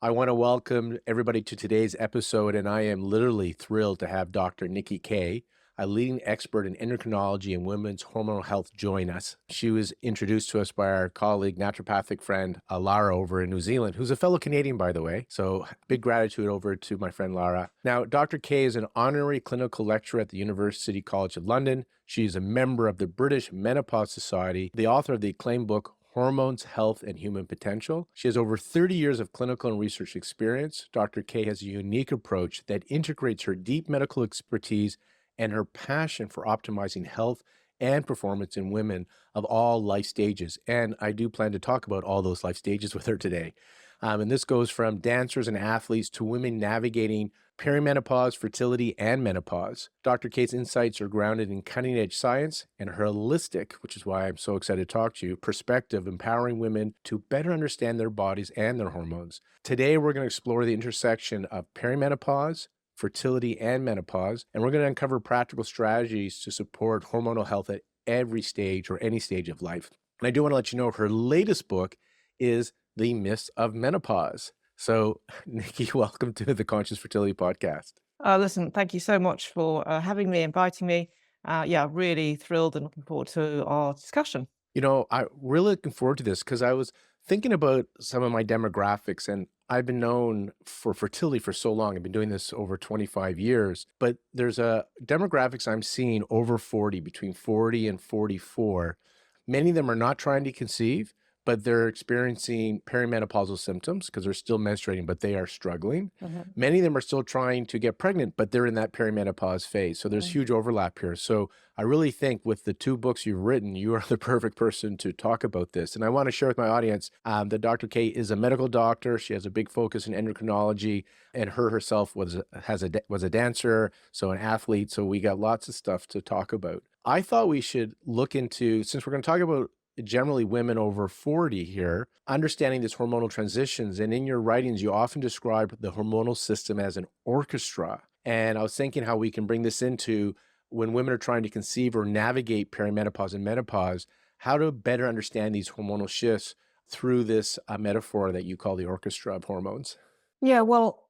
I want to welcome everybody to today's episode, and I am literally thrilled to have Dr. Nicky Keay, a leading expert in endocrinology and women's hormonal health, join us. She was introduced to us by our colleague, naturopathic friend, Lara over in New Zealand, who's a fellow Canadian, by the way. So big gratitude over to my friend Lara. Now, Dr. Keay is an honorary clinical lecturer at the University College of London. She is a member of the British Menopause Society, the author of the acclaimed book, Hormones, Health, and Human Potential. She has over 30 years of clinical and research experience. Dr. Keay has a unique approach that integrates her deep medical expertise and her passion for optimizing health and performance in women of all life stages. And I do plan to talk about all those life stages with her today. And this goes from dancers and athletes to women navigating perimenopause, fertility, and menopause. Dr. Keay's insights are grounded in cutting-edge science and her holistic, which is why I'm so excited to talk to you, perspective, empowering women to better understand their bodies and their hormones. Today, we're going to explore the intersection of perimenopause, fertility, and menopause, and we're going to uncover practical strategies to support hormonal health at every stage or any stage of life. And I do want to let you know her latest book is The Myths of Menopause. So, Nicky, welcome to the Conscious Fertility Podcast. Listen, thank you so much for having me, inviting me. Yeah, really thrilled and looking forward to our discussion. You know, I'm really looking forward to this because I was thinking about some of my demographics, and I've been known for fertility for so long. I've been doing this over 25 years, but there's a demographics I'm seeing over 40, between 40 and 44. Many of them are not trying to conceive, but they're experiencing perimenopausal symptoms because they're still menstruating, but they are struggling. Many of them are still trying to get pregnant, but they're in that perimenopause phase. So there's huge overlap here. So I really think with the two books you've written, you are the perfect person to talk about this. And I want to share with my audience that Dr. Keay is a medical doctor. She has a big focus in endocrinology, and her herself was a dancer, so an athlete. So we got lots of stuff to talk about. I thought we should look into, since we're going to talk about generally women over 40 here, understanding these hormonal transitions. And in your writings, you often describe the hormonal system as an orchestra. And I was thinking how we can bring this into when women are trying to conceive or navigate perimenopause and menopause, how to better understand these hormonal shifts through this metaphor that you call the orchestra of hormones. Yeah, well,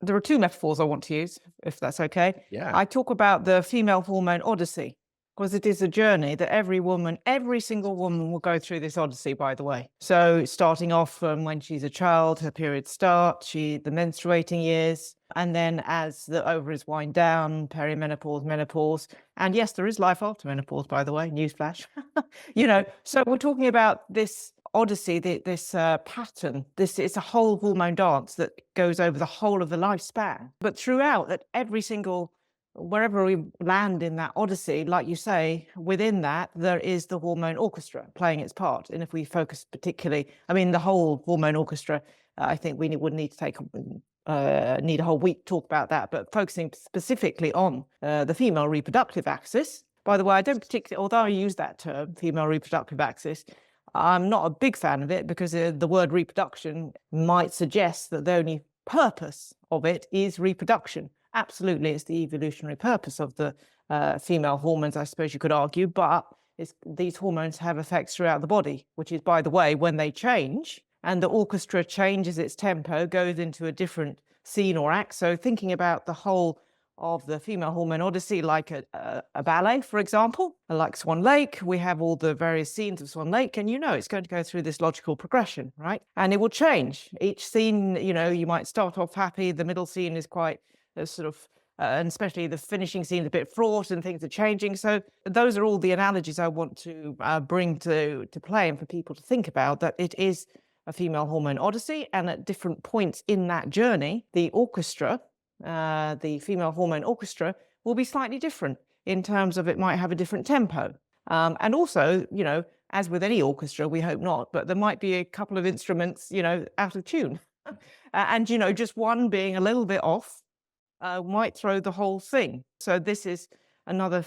there are two metaphors I want to use, if that's okay. Yeah. I talk about the female hormone odyssey, because it is a journey that every single woman will go through this odyssey, by the way. So starting off from when she's a child, her periods start, the menstruating years, and then as the ovaries wind down, perimenopause, menopause. And yes, there is life after menopause, by the way, newsflash. So we're talking about this odyssey, this pattern. It's a whole hormone dance that goes over the whole of the lifespan. But throughout, at every single wherever we land in that odyssey, like you say, within that, there is the hormone orchestra playing its part. And if we focus particularly, the whole hormone orchestra, I think we would need to need a whole week to talk about that, but focusing specifically on the female reproductive axis. By the way, I don't particularly, although I use that term, female reproductive axis, I'm not a big fan of it because the word reproduction might suggest that the only purpose of it is reproduction. Absolutely, it's the evolutionary purpose of the female hormones, I suppose you could argue, but these hormones have effects throughout the body, which is, by the way, when they change and the orchestra changes its tempo, goes into a different scene or act. So thinking about the whole of the female hormone odyssey, like a ballet, for example, like Swan Lake, we have all the various scenes of Swan Lake, and it's going to go through this logical progression, right? And it will change. Each scene, you might start off happy, the middle scene is quite and especially the finishing scene is a bit fraught and things are changing. So those are all the analogies I want to bring to play and for people to think about, that it is a female hormone odyssey, and at different points in that journey, the orchestra, the female hormone orchestra, will be slightly different in terms of it might have a different tempo. And also, as with any orchestra, we hope not, but there might be a couple of instruments, out of tune. And, just one being a little bit off might throw the whole thing. So this is another,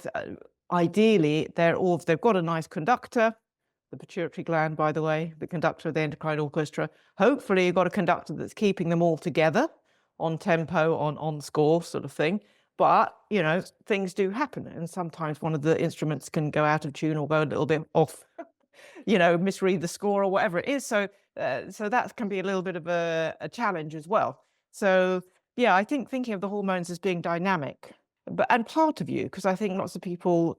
ideally, they've got a nice conductor, the pituitary gland, by the way, the conductor of the endocrine orchestra. Hopefully you've got a conductor that's keeping them all together on tempo, on score sort of thing. But, things do happen. And sometimes one of the instruments can go out of tune or go a little bit off, misread the score or whatever it is. So So that can be a little bit of a challenge as well. So yeah, I think thinking of the hormones as being dynamic, but and part of you, because I think lots of people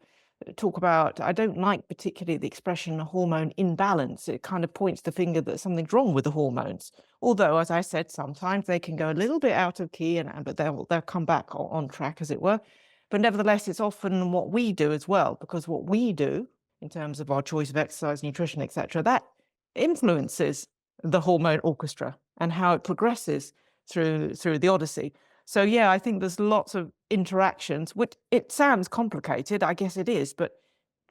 talk about, I don't like particularly the expression hormone imbalance. It kind of points the finger that something's wrong with the hormones. Although, as I said, sometimes they can go a little bit out of key, but they'll come back on track, as it were. But nevertheless, it's often what we do as well, because what we do in terms of our choice of exercise, nutrition, etc., that influences the hormone orchestra and how it progresses through the Odyssey. So yeah, I think there's lots of interactions, which it sounds complicated, I guess it is, but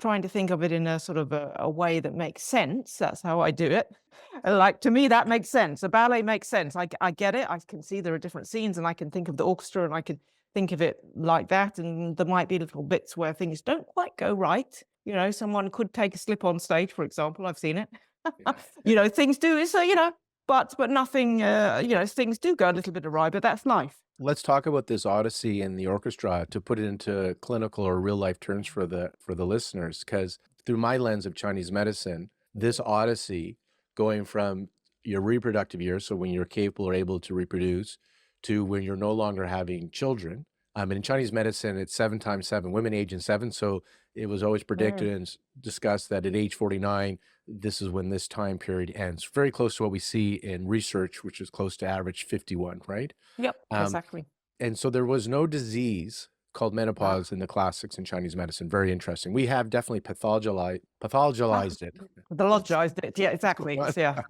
trying to think of it in a sort of a way that makes sense, that's how I do it. Like, to me, that makes sense. A ballet makes sense. I get it. I can see there are different scenes, and I can think of the orchestra, and I can think of it like that, and there might be little bits where things don't quite go right. You know, someone could take a slip on stage, for example. I've seen it. Yeah. You know, things do, so, you know, but nothing, you know, things do go a little bit awry, but that's life. Let's talk about this Odyssey and the orchestra to put it into clinical or real life terms for the listeners, because through my lens of Chinese medicine, this Odyssey going from your reproductive years, so when you're capable or able to reproduce, to when you're no longer having children. And in Chinese medicine, it's 7 times 7, women age in 7. So it was always Mm. predicted and discussed that at age 49, this is when this time period ends. Very close to what we see in research, which is close to average 51, right? Yep, Um, exactly. and so there was no disease called Ah, menopause in the classics in Chinese medicine. Very interesting. We have definitely ah, pathologized it. pathologized it. Yeah, exactly. What? Yeah.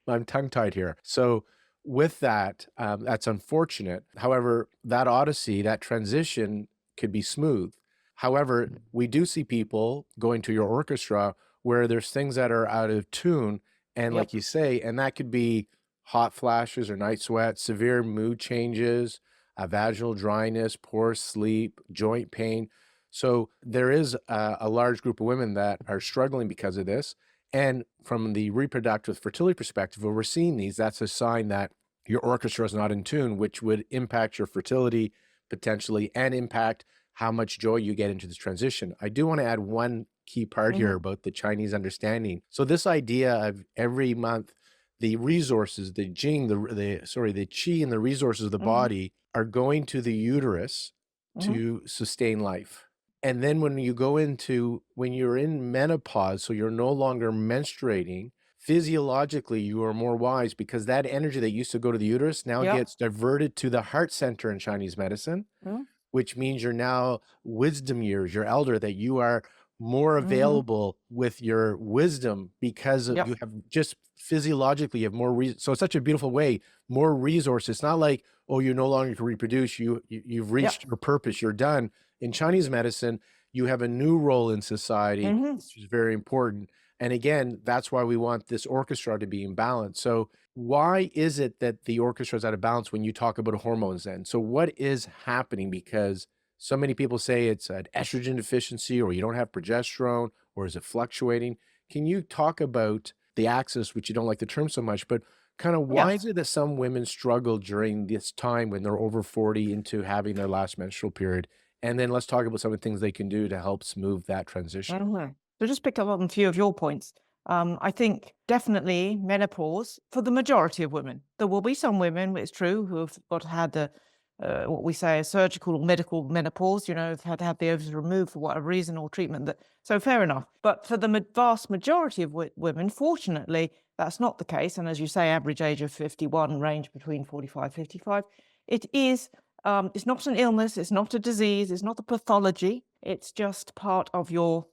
I'm tongue-tied here. So with that, that's unfortunate. However, that odyssey, that transition could be smooth. However, we do see people going to your orchestra where there's things that are out of tune, and like Yep. you say, and that could be hot flashes or night sweats, severe mood changes, vaginal dryness, poor sleep, joint pain. So there is a large group of women that are struggling because of this. And from the reproductive fertility perspective, when we're seeing these, that's a sign that your orchestra is not in tune, which would impact your fertility potentially and impact how much joy you get into this transition. I do want to add one key part here Mhm, about the Chinese understanding. So this idea of every month, the resources, the jing, the qi and the resources of the mhm, body are going to the uterus mhm. to sustain life. And then when you're in menopause, so you're no longer menstruating, physiologically, you are more wise because that energy that used to go to the uterus now Yep. gets diverted to the heart center in Chinese medicine, Mhm, which means you're now wisdom years, you're elder, that you are more mhm. available with your wisdom because of you Yep. have just physiologically you have more so it's such a beautiful way, more resources. It's not like, oh, you no longer can reproduce, you've Yep. reached your purpose, you're done. In Chinese medicine, you have a new role in society, Mhm. which is very important. And again, that's why we want this orchestra to be in balance. So why is it that the orchestra is out of balance when you talk about hormones then? So what is happening? Because so many people say it's an estrogen deficiency or you don't have progesterone or is it fluctuating? Can you talk about the axis, which you don't like the term so much, but kind of why Yeah. is it that some women struggle during this time when they're over 40 into having their last menstrual period? And then let's talk about some of the things they can do to help smooth that transition. Mhm. So just pick up on a few of your points. I think definitely menopause for the majority of women. There will be some women, it's true, who have had what we say a surgical or medical menopause. You know, have had to have the ovaries removed for whatever reason or treatment. So fair enough. But for the vast majority of women, fortunately, that's not the case. And as you say, average age of 51, range between 45, 55. It is. It's not an illness. It's not a disease. It's not a pathology. It's just part of your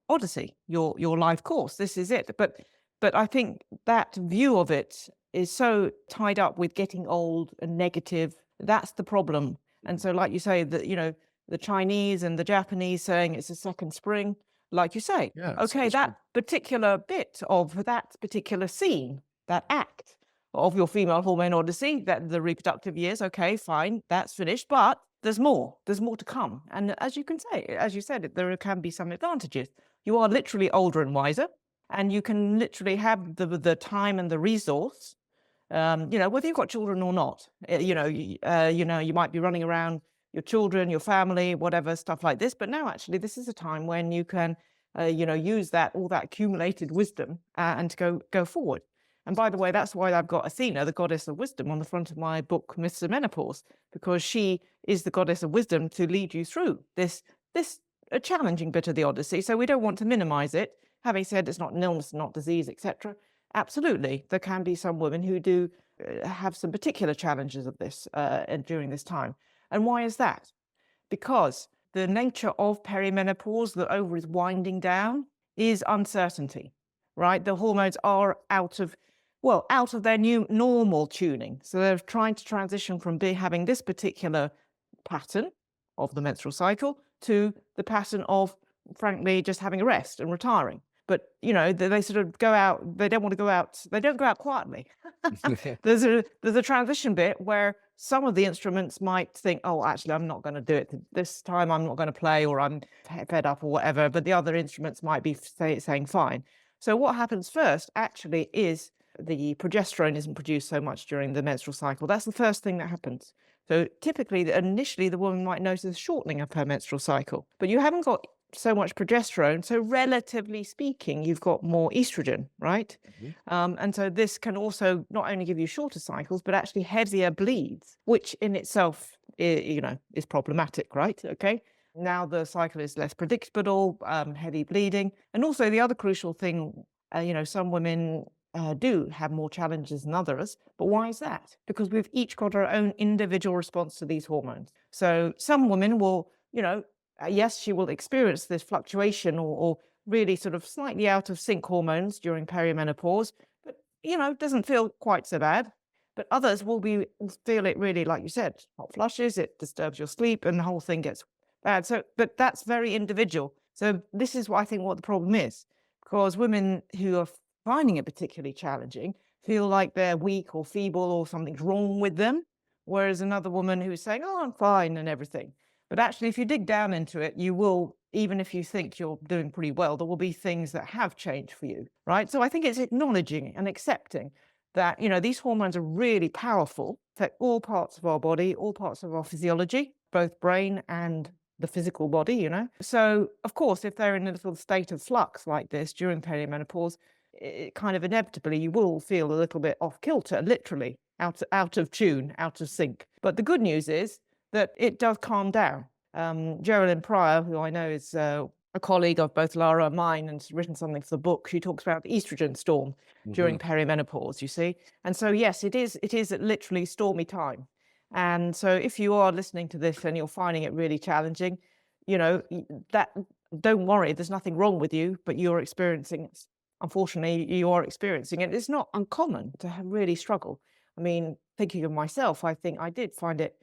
Odyssey, your life course. This is it. But I think that view of it is so tied up with getting old and negative. That's the problem. And so, like you say, that you know, the Chinese and the Japanese saying it's a second spring, like you say, Yeah, okay, second that spring. particular bit of that particular scene, that act of your female hormone odyssey, that the reproductive years, okay, fine, that's finished. But there's more. There's more to come. And as you can say, as you said, there can be some advantages. You are literally older and wiser, and you can literally have the time and the resource. You know, whether you've got children or not. You know, you might be running around your children, your family, whatever stuff like this. But now, actually, this is a time when you can, you know, use that all that accumulated wisdom and to go forward. And by the way, that's why I've got Athena, the goddess of wisdom, on the front of my book, Myths of Menopause, because she is the goddess of wisdom to lead you through this a challenging bit of the Odyssey. So we don't want to minimize it. Having said it's not an illness, not disease, etc. Absolutely, there can be some women who do have some particular challenges of this during this time. And why is that? Because the nature of perimenopause, the ovary is winding down, is uncertainty, right? The hormones are out of their new normal tuning. So they're trying to transition from having this particular pattern of the menstrual cycle to the pattern of, frankly, just having a rest and retiring. But, they sort of go out, they don't want to go out, they don't go out quietly. There's a transition bit where some of the instruments might think, oh, actually, I'm not going to do it this time, I'm not going to play, or I'm fed up or whatever, but the other instruments might be saying fine. So what happens first actually is the progesterone isn't produced so much during the menstrual cycle. That's the first thing that happens. So typically, initially, the woman might notice a shortening of her menstrual cycle, but you haven't got so much progesterone. So relatively speaking, you've got more estrogen, right? And so this can also not only give you shorter cycles, but actually heavier bleeds, which in itself, is problematic, right? Okay. Now the cycle is less predictable, heavy bleeding. And also the other crucial thing, some women do have more challenges than others. But why is that? Because we've each got our own individual response to these hormones. So some women will, yes, she will experience this fluctuation or really sort of slightly out of sync hormones during perimenopause, but, doesn't feel quite so bad. But others will feel it really, like you said, hot flushes, it disturbs your sleep, and the whole thing gets bad. So, but that's very individual. So this is what I think what the problem is, because women who are finding it particularly challenging feel like they're weak or feeble or something's wrong with them, whereas another woman who's saying, oh, I'm fine and everything. But actually, if you dig down into it, you will, even if you think you're doing pretty well, there will be things that have changed for you, right? So I think it's acknowledging and accepting that, these hormones are really powerful, affect all parts of our body, all parts of our physiology, both brain and the physical body, So, of course, if they're in a little state of flux like this during perimenopause, it kind of inevitably you will feel a little bit off kilter, literally out of tune, out of sync. But the good news is that it does calm down. Geraldine Pryor, who I know is a colleague of both Lara and mine and has written something for the book, she talks about the estrogen storm during perimenopause, you see. And so, yes, it is literally stormy time. And so if you are listening to this and you're finding it really challenging, that don't worry, there's nothing wrong with you, but you're experiencing, unfortunately, you are experiencing it. It's not uncommon to really struggle. I mean, thinking of myself, I think I did find it,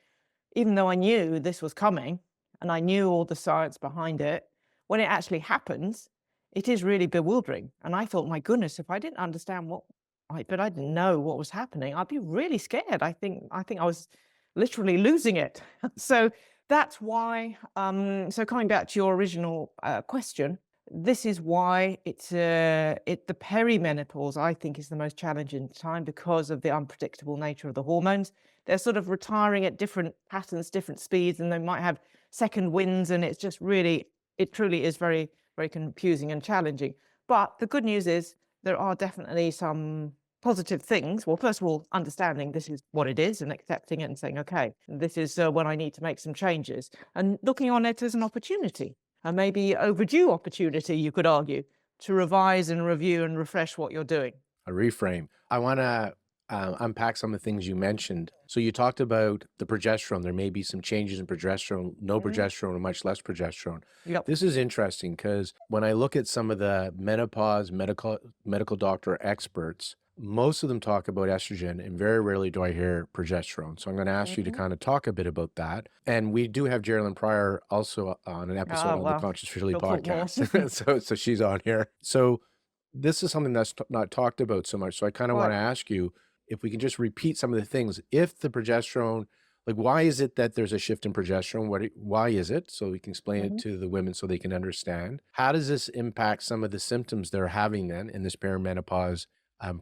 even though I knew this was coming and I knew all the science behind it, when it actually happens, it is really bewildering. And I thought, my goodness, if I didn't understand but I didn't know what was happening, I'd be really scared. I think I was literally losing it. So that's why, so coming back to your original question, this is why the perimenopause, I think, is the most challenging time because of the unpredictable nature of the hormones. They're sort of retiring at different patterns, different speeds, and they might have second winds, and it's just really, it truly is very, very confusing and challenging. But the good news is there are definitely some positive things. Well, first of all, understanding this is what it is and accepting it and saying, okay, this is when I need to make some changes, and looking on it as an opportunity, and maybe overdue opportunity, you could argue, to revise and review and refresh what you're doing. A reframe. I want to unpack some of the things you mentioned. So you talked about the progesterone. There may be some changes in progesterone, no progesterone, or much less progesterone. Yep. This is interesting because when I look at some of the menopause medical doctor experts, most of them talk about estrogen, and very rarely do I hear progesterone. So I'm going to ask you to kind of talk a bit about that. And we do have Geraldine Pryor also on an episode on the Conscious Fertility podcast. so she's on here. So this is something that's not talked about so much. So I kind of want to ask you if we can just repeat some of the things. If the progesterone, like, why is it that there's a shift in progesterone? Why is it? So we can explain it to the women so they can understand. How does this impact some of the symptoms they're having then in this perimenopause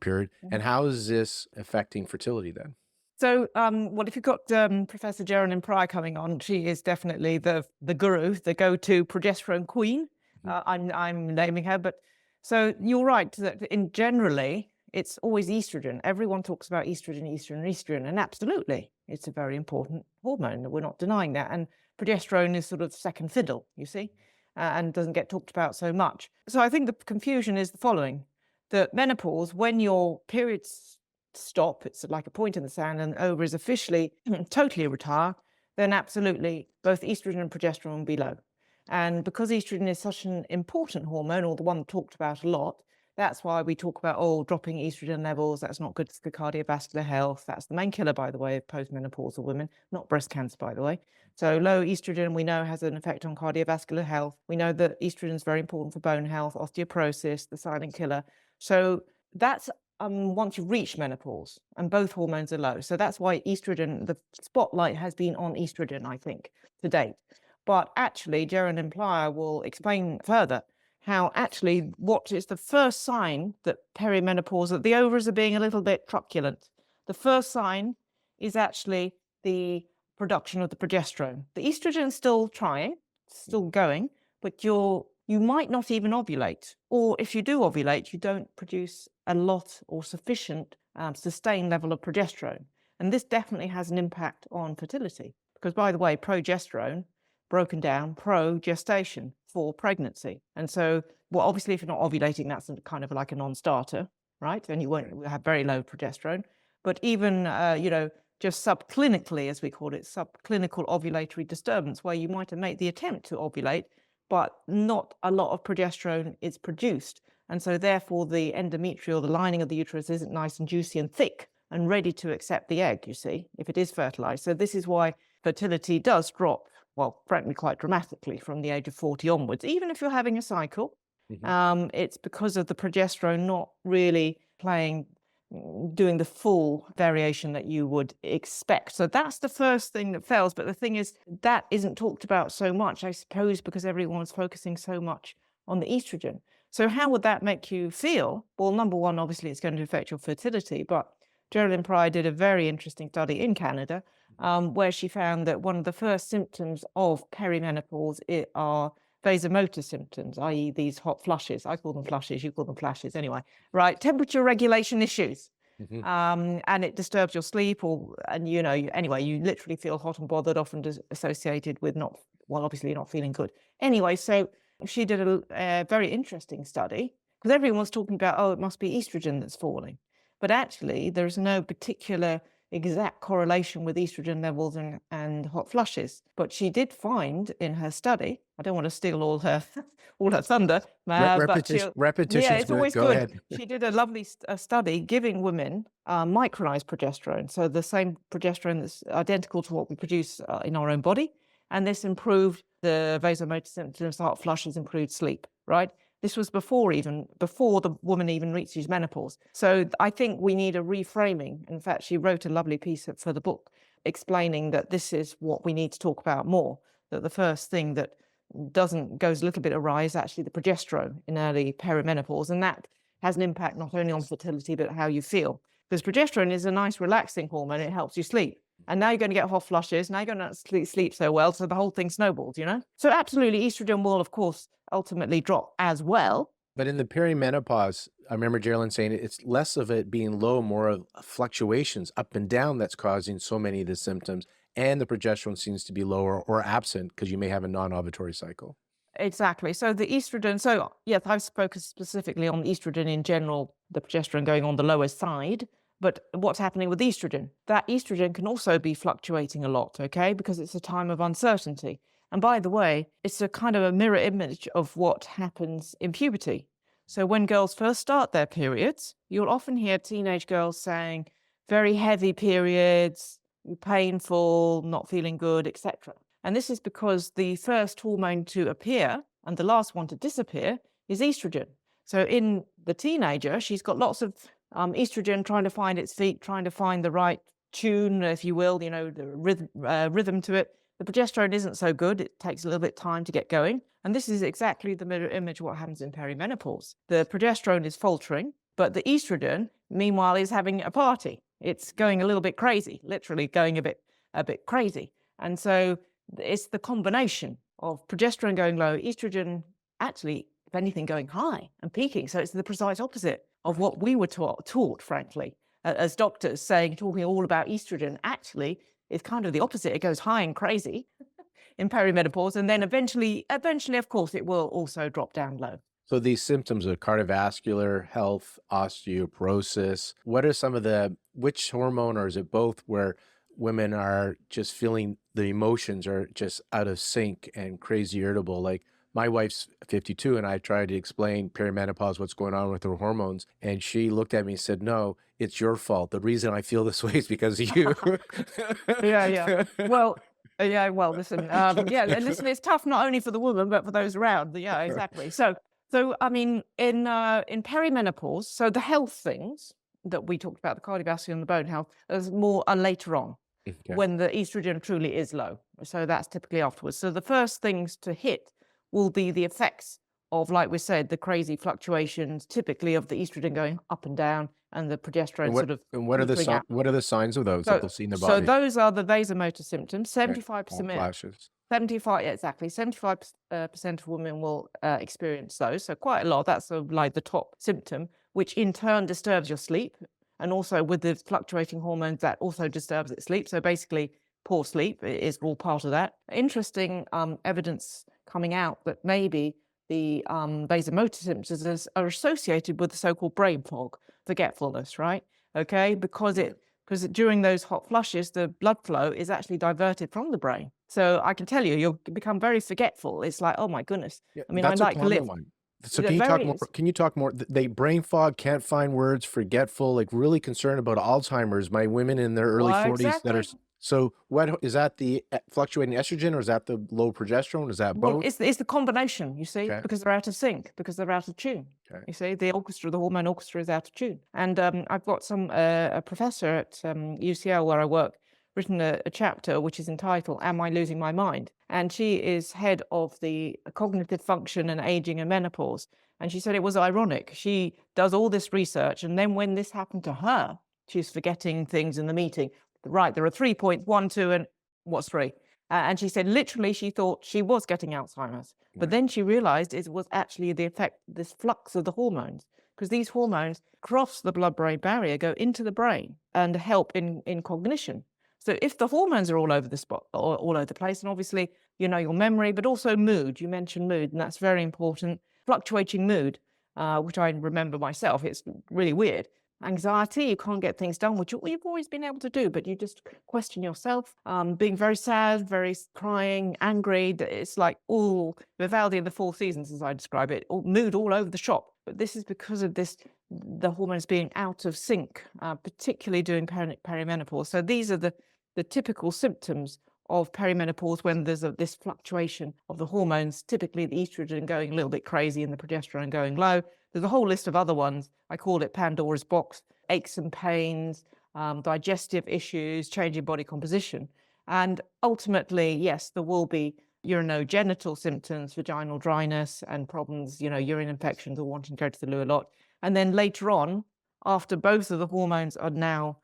period? And how is this affecting fertility then? So, if you've got Professor Geraldine Pryor coming on, she is definitely the guru, the go-to progesterone queen. I'm naming her, but so you're right that generally, It's always estrogen. Everyone talks about estrogen, estrogen, estrogen, and absolutely, it's a very important hormone. We're not denying that. And progesterone is sort of second fiddle, you see, and doesn't get talked about so much. So I think the confusion is the following: that menopause, when your periods stop, it's like a point in the sand, and ovaries officially totally retire, then absolutely both estrogen and progesterone will be low. And because estrogen is such an important hormone, or the one talked about a lot, that's why we talk about, oh, dropping estrogen levels, that's not good for cardiovascular health. That's the main killer, by the way, of postmenopausal women, not breast cancer, by the way. So low estrogen, we know, has an effect on cardiovascular health. We know that estrogen is very important for bone health, osteoporosis, the silent killer. So that's once you've reached menopause, and both hormones are low. So that's why estrogen, the spotlight has been on estrogen, I think, to date. But actually, Geraldine Plyer will explain further how actually what is the first sign that perimenopause, that the ovaries are being a little bit truculent. The first sign is actually the production of the progesterone. The estrogen is still trying, still going, but you might not even ovulate. Or if you do ovulate, you don't produce a lot or sufficient sustained level of progesterone. And this definitely has an impact on fertility. Because, by the way, progesterone, broken down, pro-gestation, for pregnancy. And so, well, obviously, if you're not ovulating, that's kind of like a non-starter, right? And you won't have very low progesterone. But even, just subclinically, as we call it, subclinical ovulatory disturbance, where you might have made the attempt to ovulate, but not a lot of progesterone is produced. And so therefore the endometrial, the lining of the uterus, isn't nice and juicy and thick and ready to accept the egg, you see, if it is fertilized. So this is why fertility does drop, well, frankly, quite dramatically from the age of 40 onwards, even if you're having a cycle. It's because of the progesterone not really doing the full variation that you would expect. So that's the first thing that fails. But the thing is, that isn't talked about so much, I suppose, because everyone's focusing so much on the estrogen. So how would that make you feel? Well, number one, obviously, it's going to affect your fertility. But Geraldine Pryor did a very interesting study in Canada where she found that one of the first symptoms of perimenopause are vasomotor symptoms, i.e. these hot flushes. I call them flushes, you call them flashes anyway, right? Temperature regulation issues. And it disturbs your sleep, anyway, you literally feel hot and bothered, often associated with obviously not feeling good. Anyway, so she did a very interesting study, because everyone was talking about, oh, it must be estrogen that's falling. But actually, there's no particular exact correlation with estrogen levels and hot flushes. But she did find in her study, I don't want to steal all her thunder, repetition yeah, is it's good. always Go good. ahead. She did a lovely study giving women micronized progesterone, so the same progesterone that's identical to what we produce in our own body, and this improved the vasomotor symptoms, the hot flushes, improved sleep, right? This was before the woman even reaches menopause. So I think we need a reframing. In fact, she wrote a lovely piece for the book explaining that this is what we need to talk about more, that the first thing that goes a little bit awry is actually the progesterone in early perimenopause. And that has an impact not only on fertility, but how you feel. Because progesterone is a nice relaxing hormone. It helps you sleep. And now you're going to get hot flushes. Now you're going to sleep so well. So the whole thing snowballs, So absolutely, estrogen will, of course, ultimately drop as well. But in the perimenopause, I remember Geraldine saying it's less of it being low, more of fluctuations up and down that's causing so many of the symptoms. And the progesterone seems to be lower or absent because you may have a non-ovulatory cycle. Exactly. So the estrogen, so yes, I've spoken specifically on estrogen in general, the progesterone going on the lower side. But what's happening with estrogen? That estrogen can also be fluctuating a lot, okay? Because it's a time of uncertainty. And by the way, it's a kind of a mirror image of what happens in puberty. So when girls first start their periods, you'll often hear teenage girls saying, very heavy periods, painful, not feeling good, etc. And this is because the first hormone to appear and the last one to disappear is estrogen. So in the teenager, she's got lots of estrogen trying to find its feet, trying to find the right tune, if you will, the rhythm to it. The progesterone isn't so good. It takes a little bit of time to get going. And this is exactly the mirror image of what happens in perimenopause. The progesterone is faltering, but the estrogen, meanwhile, is having a party. It's going a little bit crazy, literally going a bit crazy. And so it's the combination of progesterone going low, estrogen actually, if anything, going high and peaking. So it's the precise opposite of what we were taught, frankly, as doctors, talking all about estrogen. Actually, it's kind of the opposite. It goes high and crazy in perimenopause, and then eventually, of course, it will also drop down low. So these symptoms of cardiovascular health, osteoporosis, what are some of which hormone, or is it both, where women are just feeling the emotions are just out of sync and crazy irritable? Like my wife's 52 and I tried to explain perimenopause, what's going on with her hormones. And she looked at me and said, no, it's your fault. The reason I feel this way is because of you. Yeah, yeah. Well, yeah, well, listen, yeah, listen, it's tough not only for the woman, but for those around. Yeah, exactly. So I mean, in perimenopause, so the health things that we talked about, the cardiovascular and the bone health, is more later on Okay. when the estrogen truly is low. So that's typically afterwards. So the first things to hit will be the effects of, like we said, the crazy fluctuations, typically of the estrogen going up and down and the progesterone sort of what are petering out. what are the signs of those that they'll see in their So body? those are the vasomotor symptoms. Okay. Hot 75%, flashes. 75, yeah, exactly. 75% of women will experience those. So quite a lot. That's like the top symptom, which in turn disturbs your sleep. And also with the fluctuating hormones, that also disturbs its sleep. So basically, poor sleep is all part of that. Interesting evidence coming out that maybe the vasomotor symptoms are associated with the so-called brain fog, forgetfulness, right? Okay, because during those hot flushes, the blood flow is actually diverted from the brain. So I can tell you, you'll become very forgetful. It's like, oh my goodness. Yeah, I mean, I that's a like to common live. one. So It very is. can you talk more? They brain fog, can't find words, forgetful, like really concerned about Alzheimer's. My women in their early Well, 40s that are exactly. so what is that, the fluctuating estrogen, or is that the low progesterone? Is that Well, both? it's the combination, you see, Okay. because they're out of sync, because they're out of tune. Okay. You see, the orchestra, the hormone orchestra is out of tune. And I've got a professor at UCL where I work, written a chapter which is entitled, Am I Losing My Mind? And she is head of the cognitive function and aging and menopause. And she said it was ironic. She does all this research, and then when this happened to her, she's forgetting things in the meeting. Right, there are 3 points, 1, 2, and what's 3? And she said literally she thought she was getting Alzheimer's. But Right. then she realized it was actually the effect, this flux of the hormones, because these hormones cross the blood-brain barrier, go into the brain and help in cognition. So if the hormones are all over the spot, or all over the place, and obviously, you know, your memory, but also mood, you mentioned mood, and that's very important. Fluctuating mood, which I remember myself, it's really weird. Anxiety, you can't get things done, which you've always been able to do, but you just question yourself. Being very sad, very crying, angry. It's like all Vivaldi in the Four Seasons, as I describe it, mood all over the shop. But this is because of the hormones being out of sync, particularly during perimenopause. So these are the typical symptoms of perimenopause when there's this fluctuation of the hormones, typically the estrogen going a little bit crazy and the progesterone going low. There's a whole list of other ones. I call it Pandora's box: aches and pains, digestive issues, changing body composition. And ultimately, yes, there will be urinogenital symptoms, vaginal dryness and problems, you know, urine infections or wanting to go to the loo a lot. And then later on, after both of the hormones are now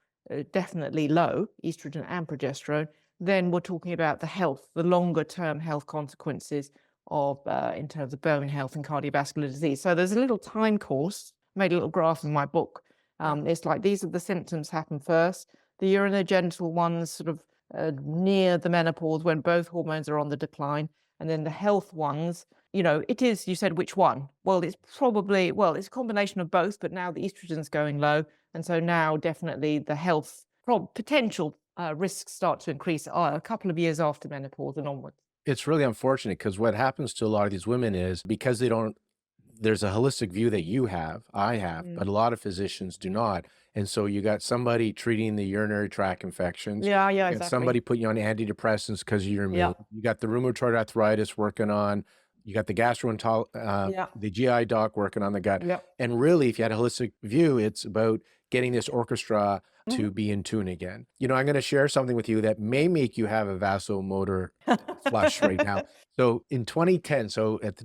definitely low, estrogen and progesterone, then we're talking about the health, the longer term health consequences of in terms of bone health and cardiovascular disease. So there's a little time course, made a little graph in my book. It's like these are the symptoms happen first. The urinogenital ones sort of near the menopause when both hormones are on the decline. And then the health ones, you know, it is, you said which one? Well, it's probably, well, it's a combination of both, but now the estrogen's going low. And so now definitely the health potential risks start to increase a couple of years after menopause and onwards. It's really unfortunate because what happens to a lot of these women is because there's a holistic view that I have, but a lot of physicians do not. And so you got somebody treating the urinary tract infections. Yeah, yeah, You got somebody exactly. putting you on antidepressants because of your Yeah, mood. You got the rheumatoid arthritis working on, you got the yeah, the GI doc working on the gut. yeah. And really, if you had a holistic view, it's about getting this orchestra Mhm. to be in tune again. You know, I'm going to share something with you that may make you have a vasomotor flush right now. So in 2010, so at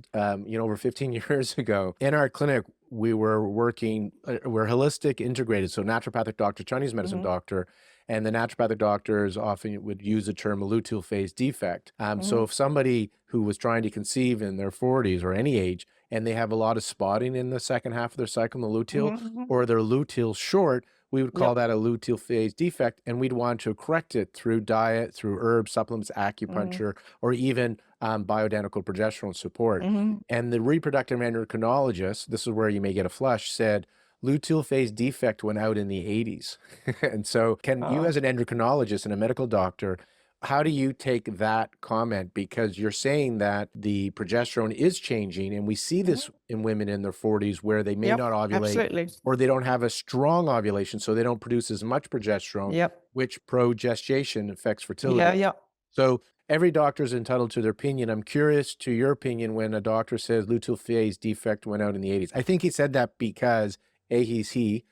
you know, over 15 years ago, in our clinic, we were working, we're holistic integrated. So naturopathic doctor, Chinese medicine Mhm, doctor, and the naturopathic doctors often would use the term luteal phase defect. So mhm. if somebody who was trying to conceive in their 40s or any age and they have a lot of spotting in the second half of their cycle in the luteal, Mhm. or their luteal's short, we would call Yep. that a luteal phase defect, and we'd want to correct it through diet, through herbs, supplements, Mhm. acupuncture, or even bioidentical progesterone support. Mhm. And the reproductive endocrinologist, this is where you may get a flush, said luteal phase defect went out in the 80s. And so, can you, Oh. as an endocrinologist and a medical doctor, how do you take that comment? Because you're saying that the progesterone is changing, and we see Mhm. this in women in their 40s where they may Yep. not ovulate Absolutely. or they don't have a strong ovulation, so they don't produce as much progesterone, Yep. which progestation affects Yeah. fertility. Yeah. So every doctor is entitled to their opinion. I'm curious to your opinion when a doctor says luteal phase defect went out in the 80s. I think he said that because A, he's he,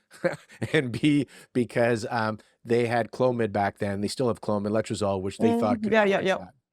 and B, because they had Clomid back then. They still have Clomid, letrozole, which they thought could Yeah. Yeah. correct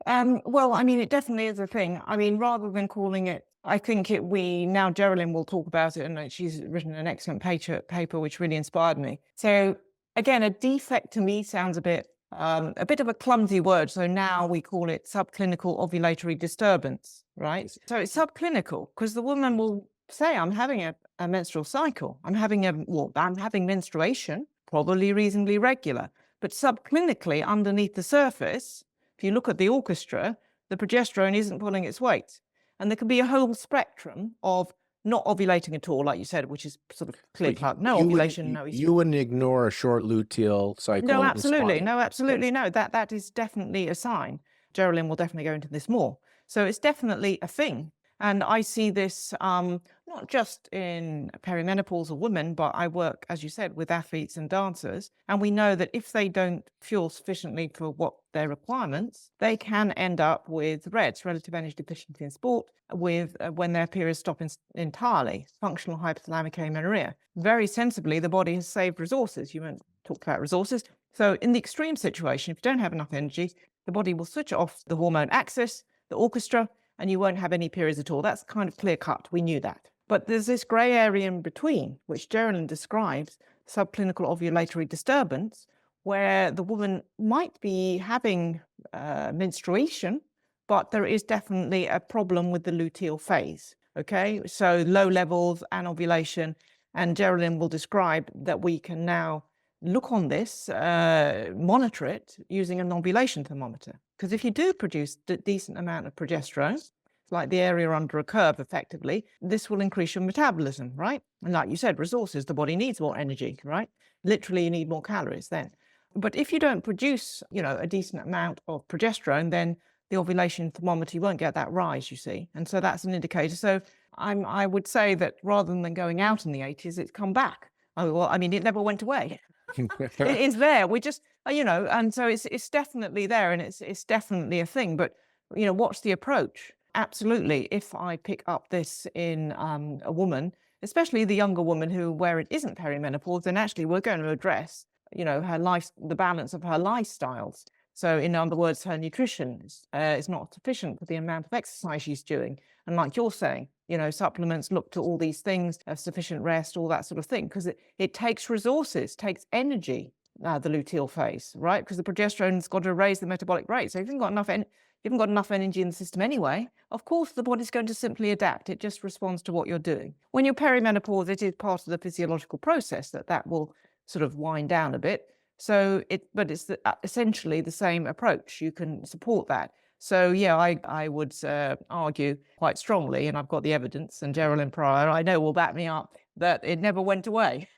Yeah. that. Well, I mean, it definitely is a thing. I mean, rather than calling it, I think we now Geraldine will talk about it, and she's written an excellent paper which really inspired me. So again, a defect to me sounds a bit of a clumsy word. So now we call it subclinical ovulatory disturbance, right? Yes. So it's subclinical because the woman will say, "I'm having a menstrual cycle. I'm having menstruation, probably reasonably regular." But subclinically, underneath the surface, if you look at the orchestra, the progesterone isn't pulling its weight. And there can be a whole spectrum of not ovulating at all, like you said, which is sort of clear But cut. No you ovulation, no you estrogen. wouldn't ignore a short luteal No, cycle and absolutely. spotting. No, Okay. absolutely no. That is definitely a sign. Geraldine will definitely go into this more. So it's definitely a thing. And I see this not just in perimenopausal women, but I work, as you said, with athletes and dancers. And we know that if they don't fuel sufficiently for what their requirements, they can end up with REDS, relative energy deficiency in sport, with when their periods stop entirely, functional hypothalamic amenorrhea. Very sensibly, the body has saved resources. You won't talk about resources. So in the extreme situation, if you don't have enough energy, the body will switch off the hormone axis, the orchestra, and you won't have any periods at all. That's kind of clear cut. We knew that. But there's this grey area in between, which Geraldine describes, subclinical ovulatory disturbance, where the woman might be having menstruation, but there is definitely a problem with the luteal phase. Okay, so low levels and ovulation. And Geraldine will describe that we can now look on this, monitor it using an ovulation thermometer. Because if you do produce a decent amount of progesterone, like the area under a curve effectively, this will increase your metabolism, right? And like you said, resources, the body needs more energy, right? Literally, you need more calories then. But if you don't produce, a decent amount of progesterone, then the ovulation thermometer, you won't get that rise, you see. And so that's an indicator. So I would say that rather than going out in the 80s, it's come back. Oh, well, I mean, it never went away. It is there. We just, and so it's definitely there, and it's definitely a thing. But what's the approach? Absolutely. If I pick up this in a woman, especially the younger woman where it isn't perimenopause, then actually we're going to address, her life, the balance of her lifestyles. So in other words, her nutrition is not sufficient for the amount of exercise she's doing. And like you're saying, supplements, look to all these things, sufficient rest, all that sort of thing, because it takes resources, takes energy, the luteal phase, right? Because the progesterone's got to raise the metabolic rate. So if you've got enough you haven't got enough energy in the system anyway, of course the body's going to simply adapt. It just responds to what you're doing. When you're perimenopause, it is part of the physiological process that will sort of wind down a bit. So but it's essentially the same approach. You can support that. So yeah, I would argue quite strongly, and I've got the evidence, and Geraldine Pryor, I know, will back me up, that it never went away.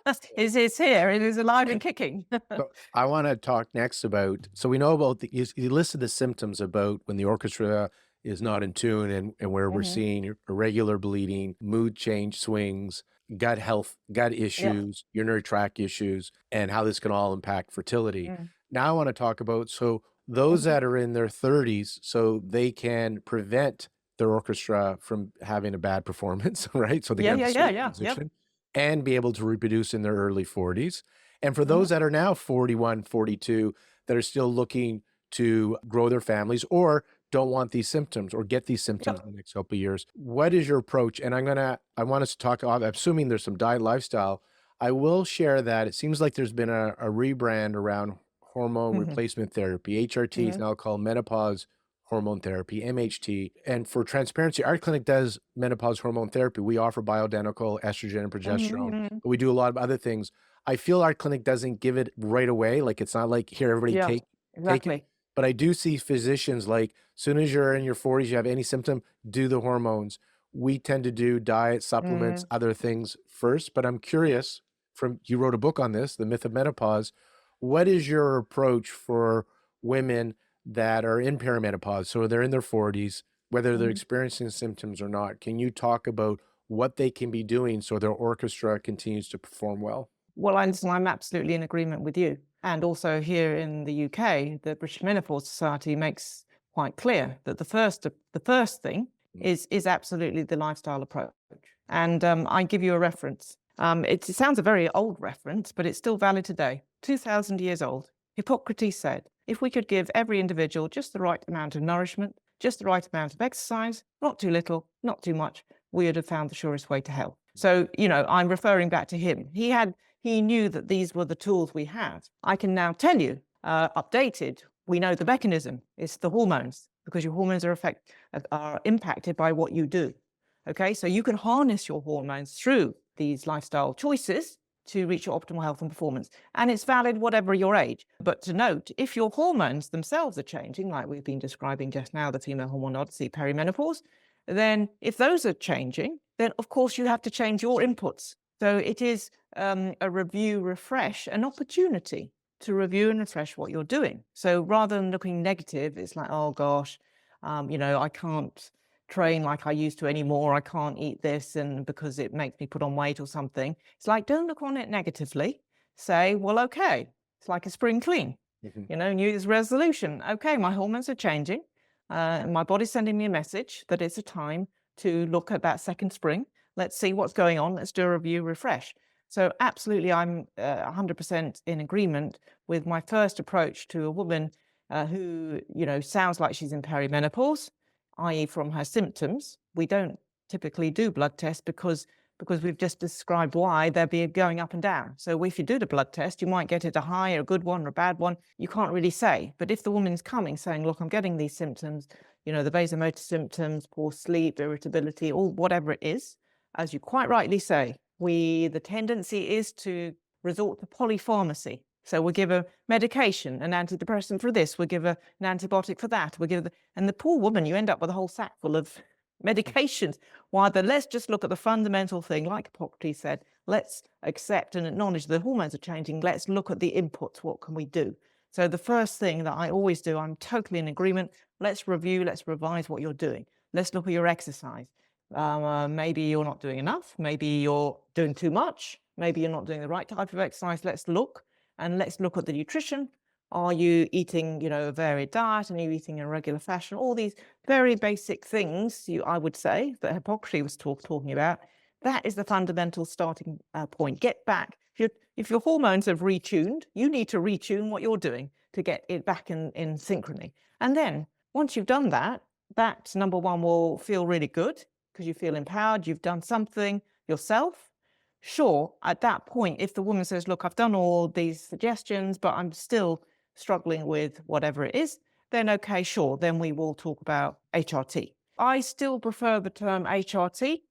It's here. It is alive and kicking. So I want to talk next about, so we know about you listed the symptoms about when the orchestra is not in tune, and where we're Mhm. seeing irregular bleeding, mood change swings, gut health, gut Yep. issues, urinary tract issues, and how this can all impact fertility. Mm. Now I want to talk about, so those Mhm. that are in their 30s, so they can prevent their orchestra from having a bad performance, right? So they Yeah, can have yeah, a yeah, smooth yeah. Yep. transition and be able to reproduce in their early 40s. And for Mhm. those that are now 41, 42, that are still looking to grow their families or don't want these symptoms or get these symptoms in Yep. the next couple of years, what is your approach? And I want us to talk, I'm assuming there's some diet lifestyle. I will share that it seems like there's been a rebrand around hormone Mhm. replacement therapy. HRT is Mhm. now called menopause hormone therapy, MHT. And for transparency, our clinic does menopause hormone therapy. We offer bioidentical estrogen and progesterone, Mhm. but we do a lot of other things. I feel our clinic doesn't give it right away. Like it's not like, here, everybody Yeah, take it. exactly. But I do see physicians like, soon as you're in your 40s, you have any symptom, do the hormones. We tend to do diet, supplements, Mm. other things first. But I'm curious, from you wrote a book on this, The Myth of Menopause. What is your approach for women that are in perimenopause? So they're in their 40s, whether they're Mhm. experiencing symptoms or not. Can you talk about what they can be doing so their orchestra continues to perform well? Well, I'm absolutely in agreement with you. And also here in the UK, the British Menopause Society makes quite clear that the first thing Mm. is absolutely the lifestyle approach. And I give you a reference. It sounds a very old reference, but it's still valid today. 2,000 years old. Hippocrates said, if we could give every individual just the right amount of nourishment, just the right amount of exercise, not too little, not too much, we would have found the surest way to health. So, I'm referring back to him. He knew that these were the tools we have. I can now tell you, updated, we know the mechanism. It's the hormones, because your hormones are impacted by what you do. Okay, so you can harness your hormones through these lifestyle choices to reach your optimal health and performance. And it's valid whatever your age. But to note, if your hormones themselves are changing, like we've been describing just now, the female hormone odyssey, perimenopause, then if those are changing, then of course you have to change your inputs. So it is a review, refresh, an opportunity to review and refresh what you're doing. So rather than looking negative, it's like, oh gosh, I can't train like I used to anymore. I can't eat this, and because it makes me put on weight or something. It's like, don't look on it negatively. Say, well, okay, it's like a spring clean. Mhm. New Year's resolution. Okay, my hormones are changing. My body's sending me a message that it's a time to look at that second spring. Let's see what's going on. Let's do a review, refresh. So absolutely, I'm 100% in agreement with my first approach to a woman who, sounds like she's in perimenopause, i.e. from her symptoms. We don't typically do blood tests because we've just described why they'll be going up and down. So if you do the blood test, you might get it a high, a good one, or a bad one. You can't really say. But if the woman's coming saying, look, I'm getting these symptoms, the vasomotor symptoms, poor sleep, irritability, or whatever it is, as you quite rightly say, the tendency is to resort to polypharmacy. So we'll give a medication, an antidepressant for this, we'll give an antibiotic for that, and the poor woman, you end up with a whole sack full of medications. Let's just look at the fundamental thing, like Hippocrates said, let's accept and acknowledge the hormones are changing. Let's look at the inputs. What can we do? So the first thing that I always do, I'm totally in agreement. Let's review, let's revise what you're doing. Let's look at your exercise. Maybe you're not doing enough. Maybe you're doing too much. Maybe you're not doing the right type of exercise. Let's look at the nutrition. Are you eating, a varied diet? Are you eating in a regular fashion? All these very basic things, I would say, that Hippocrates was talking about. That is the fundamental starting point. Get back. If your hormones have retuned, you need to retune what you're doing to get it back in synchrony. And then once you've done that, that number one will feel really good because you feel empowered. You've done something yourself. Sure, at that point, if the woman says, look, I've done all these suggestions, but I'm still struggling with whatever it is, then okay, sure, then we will talk about HRT. I still prefer the term HRT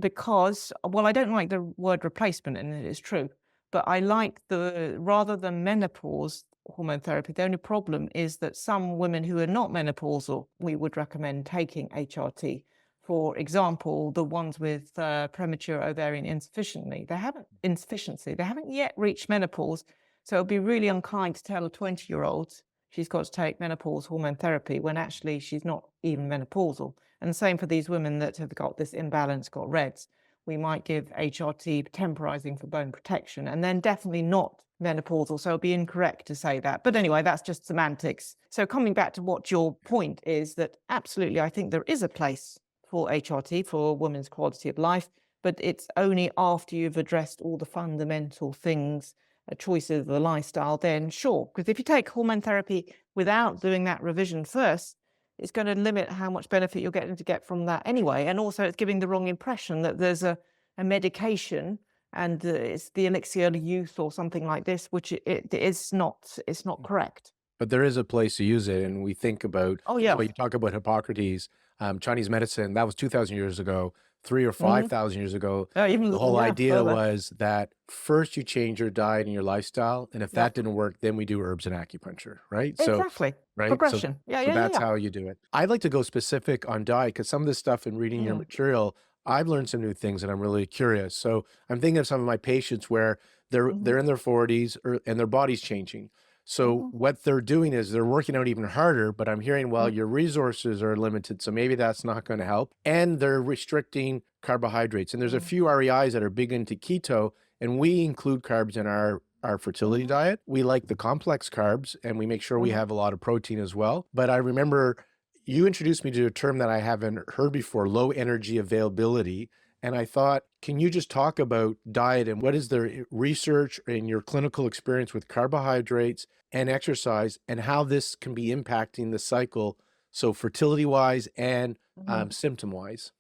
because, well, I don't like the word replacement, and it is true, but I like rather than menopause hormone therapy, the only problem is that some women who are not menopausal, we would recommend taking HRT. For example, the ones with premature ovarian insufficiency, they haven't yet reached menopause. So it'd be really unkind to tell a 20-year-old she's got to take menopause hormone therapy when actually she's not even menopausal. And the same for these women that have got this imbalance, got REDS. We might give HRT temporizing for bone protection, and then definitely not menopausal. So it'd be incorrect to say that. But anyway, that's just semantics. So coming back to what your point is, that absolutely, I think there is a place for HRT, for women's quality of life, but it's only after you've addressed all the fundamental things, choices of the lifestyle, then sure. Because if you take hormone therapy without doing that revision first, it's going to limit how much benefit you're getting to get from that anyway. And also it's giving the wrong impression that there's a medication and it's the elixir of youth or something like this, which it's not correct. But there is a place to use it, and we think about, Oh, first of yeah. all, you talk about Hippocrates, Chinese medicine, that was 2,000 years ago, 3 or Hmm. 5,000 years ago. The Even, whole yeah, idea further. was that first you change your diet and your lifestyle, and if that Yep. didn't work, then we do herbs and acupuncture, right? So Exactly. right? So Progression. Yeah, so yeah, yeah, that's yeah. how you do it. I'd like to go specific on diet because some of this stuff in reading your Mm, material, I've learned some new things and I'm really curious. So I'm thinking of some of my patients where they're hmm they're in their 40s and their body's changing. So hmm what they're doing is they're working out even harder, but I'm hearing, well, your resources are limited, so maybe that's not going to help. And they're restricting carbohydrates. And there's a few REIs that are big into keto, and we include carbs in our fertility hmm diet. We like the complex carbs and we make sure we hmm have a lot of protein as well. But I remember you introduced me to a term that I haven't heard before, low energy availability. And I thought, can you just talk about diet and what is the research in your clinical experience with carbohydrates and exercise and how this can be impacting the cycle? So fertility wise and hmm symptom wise.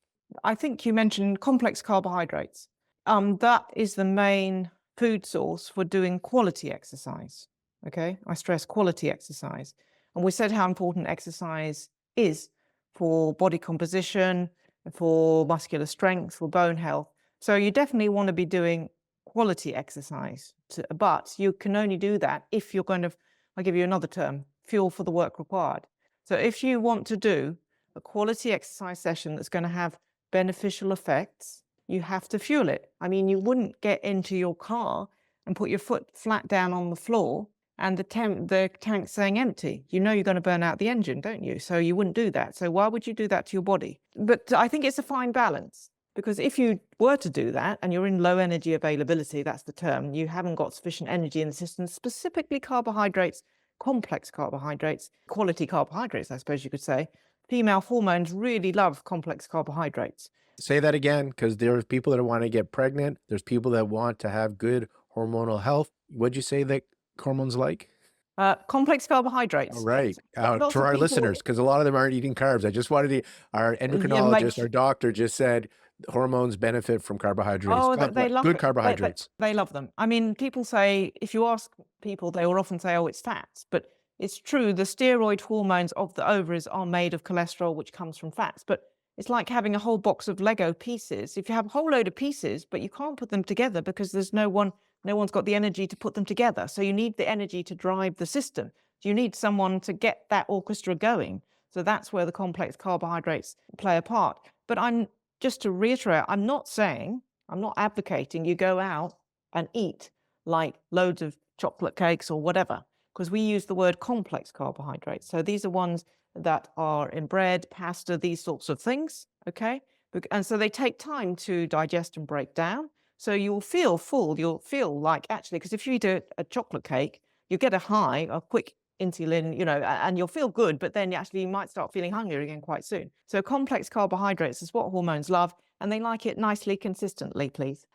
I think you mentioned complex carbohydrates. That is the main food source for doing quality exercise. Okay, I stress quality exercise. And we said how important exercise is for body composition, for muscular strength, for bone health. So you definitely want to be doing quality exercise. But you can only do that if you're going to, I'll give you another term, fuel for the work required. So if you want to do a quality exercise session that's going to have beneficial effects, you have to fuel it. I mean, you wouldn't get into your car and put your foot flat down on the floor and the tank's saying empty. You know you're going to burn out the engine, don't you? So you wouldn't do that. So why would you do that to your body? But I think it's a fine balance, because if you were to do that and you're in low energy availability, that's the term, you haven't got sufficient energy in the system, specifically carbohydrates, complex carbohydrates, quality carbohydrates, I suppose you could say. Female hormones really love complex carbohydrates. Say that again, because there's people that want to get pregnant. There's people that want to have good hormonal health. What'd you say that hormones like? Complex All carbohydrates. right. Lots For of our people, listeners, because a lot of them aren't eating carbs. I just wanted to, our yeah, make endocrinologist, our doctor just said hormones benefit from carbohydrates, oh, they love good it. carbohydrates. They love them. I mean, people say, if you ask people, they will often say, oh, it's fats. But it's true, the steroid hormones of the ovaries are made of cholesterol, which comes from fats. But it's like having a whole box of Lego pieces. If you have a whole load of pieces, but you can't put them together because there's no one's got the energy to put them together. So you need the energy to drive the system. You need someone to get that orchestra going. So that's where the complex carbohydrates play a part. But just to reiterate, I'm not advocating you go out and eat like loads of chocolate cakes or whatever, because we use the word complex carbohydrates. So these are ones that are in bread, pasta, these sorts of things, okay? And so they take time to digest and break down. So you'll feel full, you'll feel like actually, because if you eat a chocolate cake, you get a high, a quick insulin, and you'll feel good, but then actually you might start feeling hungry again quite soon. So complex carbohydrates is what hormones love, and they like it nicely, consistently, please.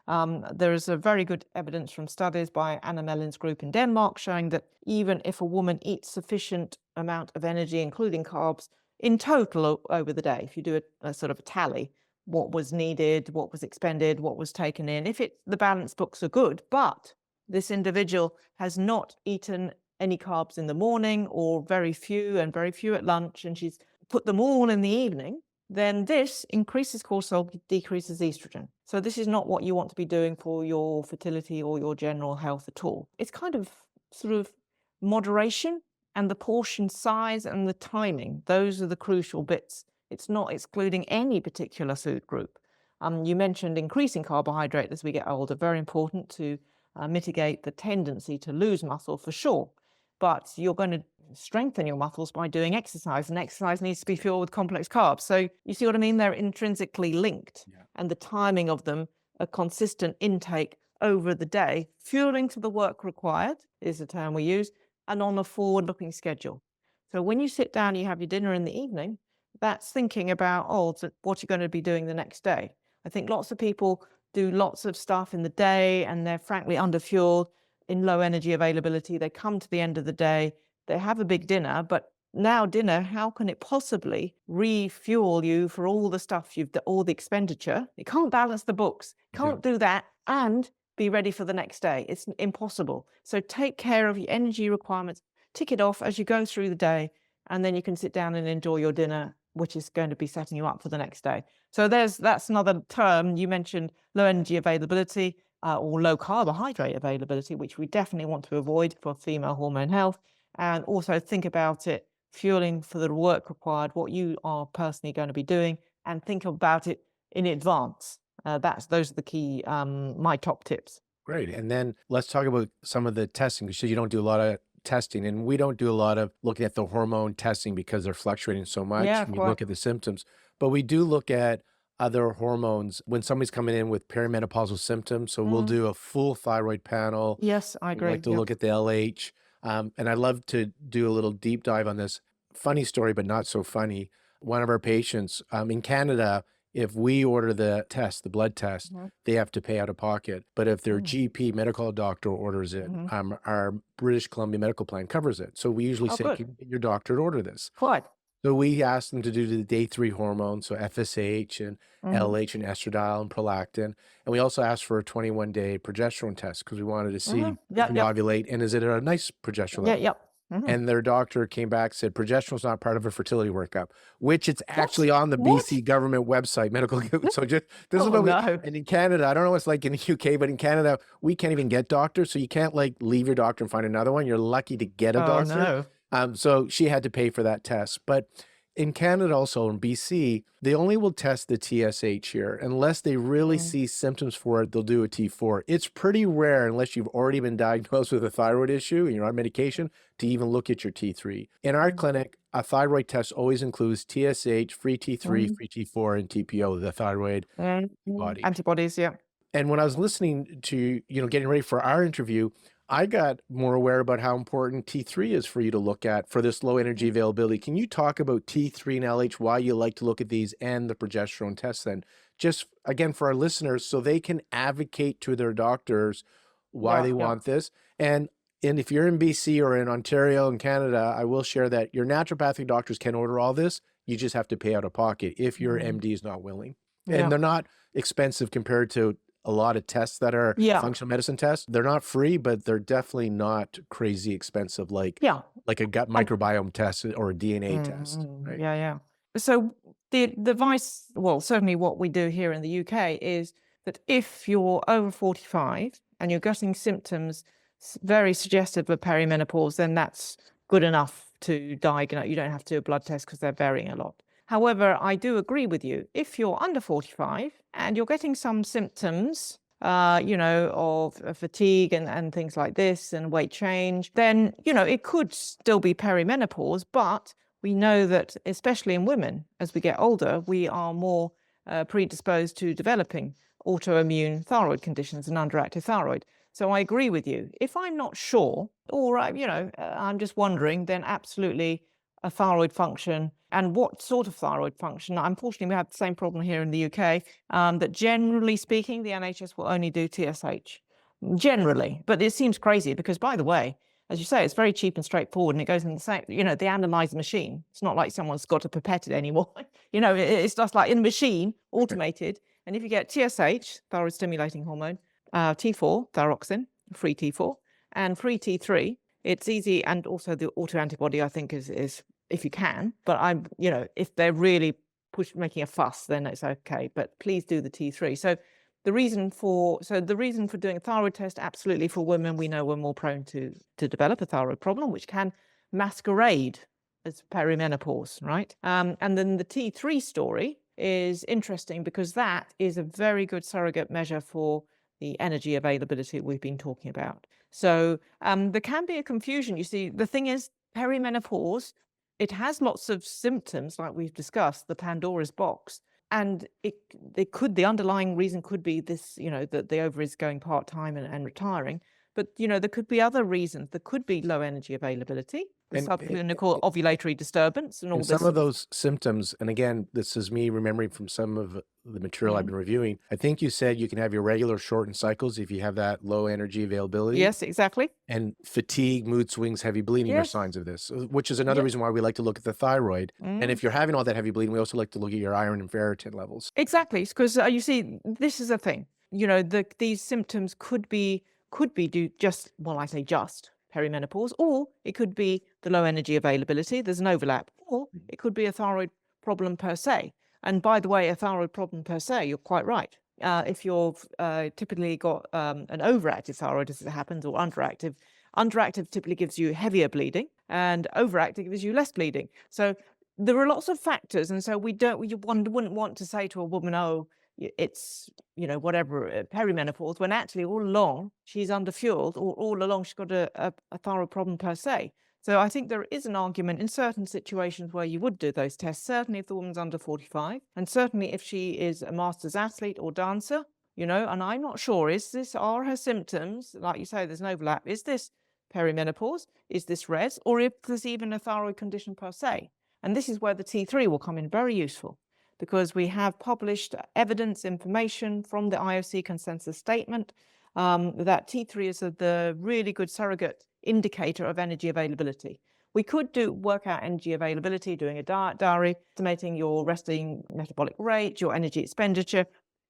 There is a very good evidence from studies by Anna Mellin's group in Denmark showing that even if a woman eats sufficient amount of energy, including carbs, in total over the day, if you do a sort of a tally, what was needed, what was expended, what was taken in, if the balance books are good, but this individual has not eaten any carbs in the morning or very few at lunch, and she's put them all in the evening, then this increases cortisol, decreases estrogen. So this is not what you want to be doing for your fertility or your general health at all. It's kind of sort of moderation and the portion size and the timing. Those are the crucial bits. It's not excluding any particular food group. You mentioned increasing carbohydrate as we get older, very important to mitigate the tendency to lose muscle for sure. But you're going to strengthen your muscles by doing exercise, and exercise needs to be fueled with complex carbs. So you see what I mean? They're intrinsically linked, Yeah. and the timing of them, a consistent intake over the day, fueling to the work required is the term we use, and on a forward-looking schedule. So when you sit down, you have your dinner in the evening, that's thinking about, what you're going to be doing the next day. I think lots of people do lots of stuff in the day and they're frankly underfueled, in low energy availability. They come to the end of the day, they have a big dinner, but now dinner, how can it possibly refuel you for all the stuff all the expenditure? It can't balance the books, Yeah. can't do that and be ready for the next day. It's impossible. So take care of your energy requirements tick it off as you go through the day, and then you can sit down and enjoy your dinner, which is going to be setting you up for the next day. So that's another term. You mentioned low energy availability or low carbohydrate availability, which we definitely want to avoid for female hormone health. And also think about it, fueling for the work required, what you are personally going to be doing, and think about it in advance. Those are the key, my top tips. Great. And then let's talk about some of the testing. You said you don't do a lot of testing, and we don't do a lot of looking at the hormone testing because they're fluctuating so much. Yeah, And you quite. look at the symptoms, but we do look at other hormones when somebody's coming in with perimenopausal symptoms. So we'll do a full thyroid panel. Yes, I We like agree. to Yep. look at the LH. And I'd love to do a little deep dive on this. Funny story, but not so funny. One of our patients in Canada, if we order the test, the blood test, Mhm. they have to pay out of pocket. But if their Mm. GP medical doctor orders it, Mhm. our British Columbia medical plan covers it. So we usually Oh, say, good. can you get your doctor to order this? Quite. So we asked them to do the day 3 hormones, so FSH and Mhm. LH and estradiol and prolactin. And we also asked for a 21-day progesterone test because we wanted to see if Yep, we yep. ovulate and is it at a nice progesterone Yeah, level. yep. Mhm. And their doctor came back, said progesterone's not part of a fertility workup, which it's What? actually on the What? BC government website, medical. So just this is Oh, what we, no. and in Canada, I don't know what it's like in the UK, but in Canada, we can't even get doctors. So you can't like leave your doctor and find another one. You're lucky to get a Oh, doctor. no. So she had to pay for that test. But in Canada, also in BC, they only will test the TSH here. Unless they really Mm. see symptoms for it, they'll do a T4. It's pretty rare, unless you've already been diagnosed with a thyroid issue and you're on medication, to even look at your T3. In our Mm. clinic, a thyroid test always includes TSH, free T3, Mhm. free T4, and TPO, the thyroid antibody. Antibodies, yeah. And when I was listening to, getting ready for our interview, I got more aware about how important T3 is for you to look at for this low energy availability. Can you talk about T3 and LH, why you like to look at these, and the progesterone test then? Just again for our listeners, so they can advocate to their doctors why Yeah, they yeah. want this. And if you're in BC or in Ontario and Canada, I will share that your naturopathic doctors can order all this. You just have to pay out of pocket if your Mm. MD is not willing. And Yeah. they're not expensive compared to a lot of tests that are Yeah. functional medicine tests. They're not free, but they're definitely not crazy expensive like Yeah. a gut And microbiome test or a DNA test, right? yeah, yeah. So the advice, well, certainly what we do here in the UK is that if you're over 45 and you're getting symptoms very suggestive of perimenopause, then that's good enough to diagnose. You don't have to do a blood test because they're varying a lot. However, I do agree with you. If you're under 45 and you're getting some symptoms, of fatigue and things like this and weight change, then, it could still be perimenopause, but we know that, especially in women, as we get older, we are more predisposed to developing autoimmune thyroid conditions and underactive thyroid. So I agree with you. If I'm not sure, or I'm just wondering, then absolutely a thyroid function, and what sort of thyroid function. Unfortunately, we have the same problem here in the UK. That generally speaking, the NHS will only do TSH. Generally, but it seems crazy because, by the way, as you say, it's very cheap and straightforward, and it goes in the same, the analyzer machine. It's not like someone's got to pipette it anymore. It's just like in a machine, automated. And if you get TSH, thyroid stimulating hormone, T4, thyroxine, free T4, and free T3, it's easy. And also the autoantibody, I think, is if you can. But if they're really making a fuss, then it's okay. But please do the T3. So the reason for doing a thyroid test, absolutely, for women, we know we're more prone to develop a thyroid problem, which can masquerade as perimenopause, right? And then the T3 story is interesting because that is a very good surrogate measure for the energy availability we've been talking about. So there can be a confusion. You see, the thing is, perimenopause, it has lots of symptoms, like we've discussed, the Pandora's box. And the underlying reason could be this, that the ovary is going part-time and retiring. But, there could be other reasons. There could be low energy availability, the And subclinical ovulatory disturbance, and all And this some of sort of. those symptoms, and again, this is me remembering from some of the material I've Mm. been reviewing. I think you said you can have your regular shortened cycles if you have that low energy availability, Yes, exactly. and fatigue, mood swings, heavy bleeding are Yes. signs of this, which is another Yep. reason why we like to look at the thyroid. And Mm. if you're having all that heavy bleeding, we also like to look at your iron and ferritin levels. Exactly, because you see, this is the thing. These symptoms could be due just, well, I say just perimenopause, or it could be the low energy availability. There's an overlap, or it could be a thyroid problem per se. And by the way, a thyroid problem per se, you're quite right. If you've typically got an overactive thyroid, as it happens, or underactive typically gives you heavier bleeding, and overactive gives you less bleeding. So there are lots of factors, and so wouldn't want to say to a woman, "Oh, it's whatever perimenopause," when actually all along she's underfueled, or all along she's got a thyroid problem per se. So I think there is an argument in certain situations where you would do those tests, certainly if the woman's under 45, and certainly if she is a masters athlete or dancer, and I'm not sure, are her symptoms, like you say, there's an overlap, is this perimenopause, is this res, or if there's even a thyroid condition per se? And this is where the T3 will come in very useful, because we have published evidence, information from the IOC consensus statement that T3 is the really good surrogate indicator of energy availability. We could work out energy availability, doing a diet diary, estimating your resting metabolic rate, your energy expenditure.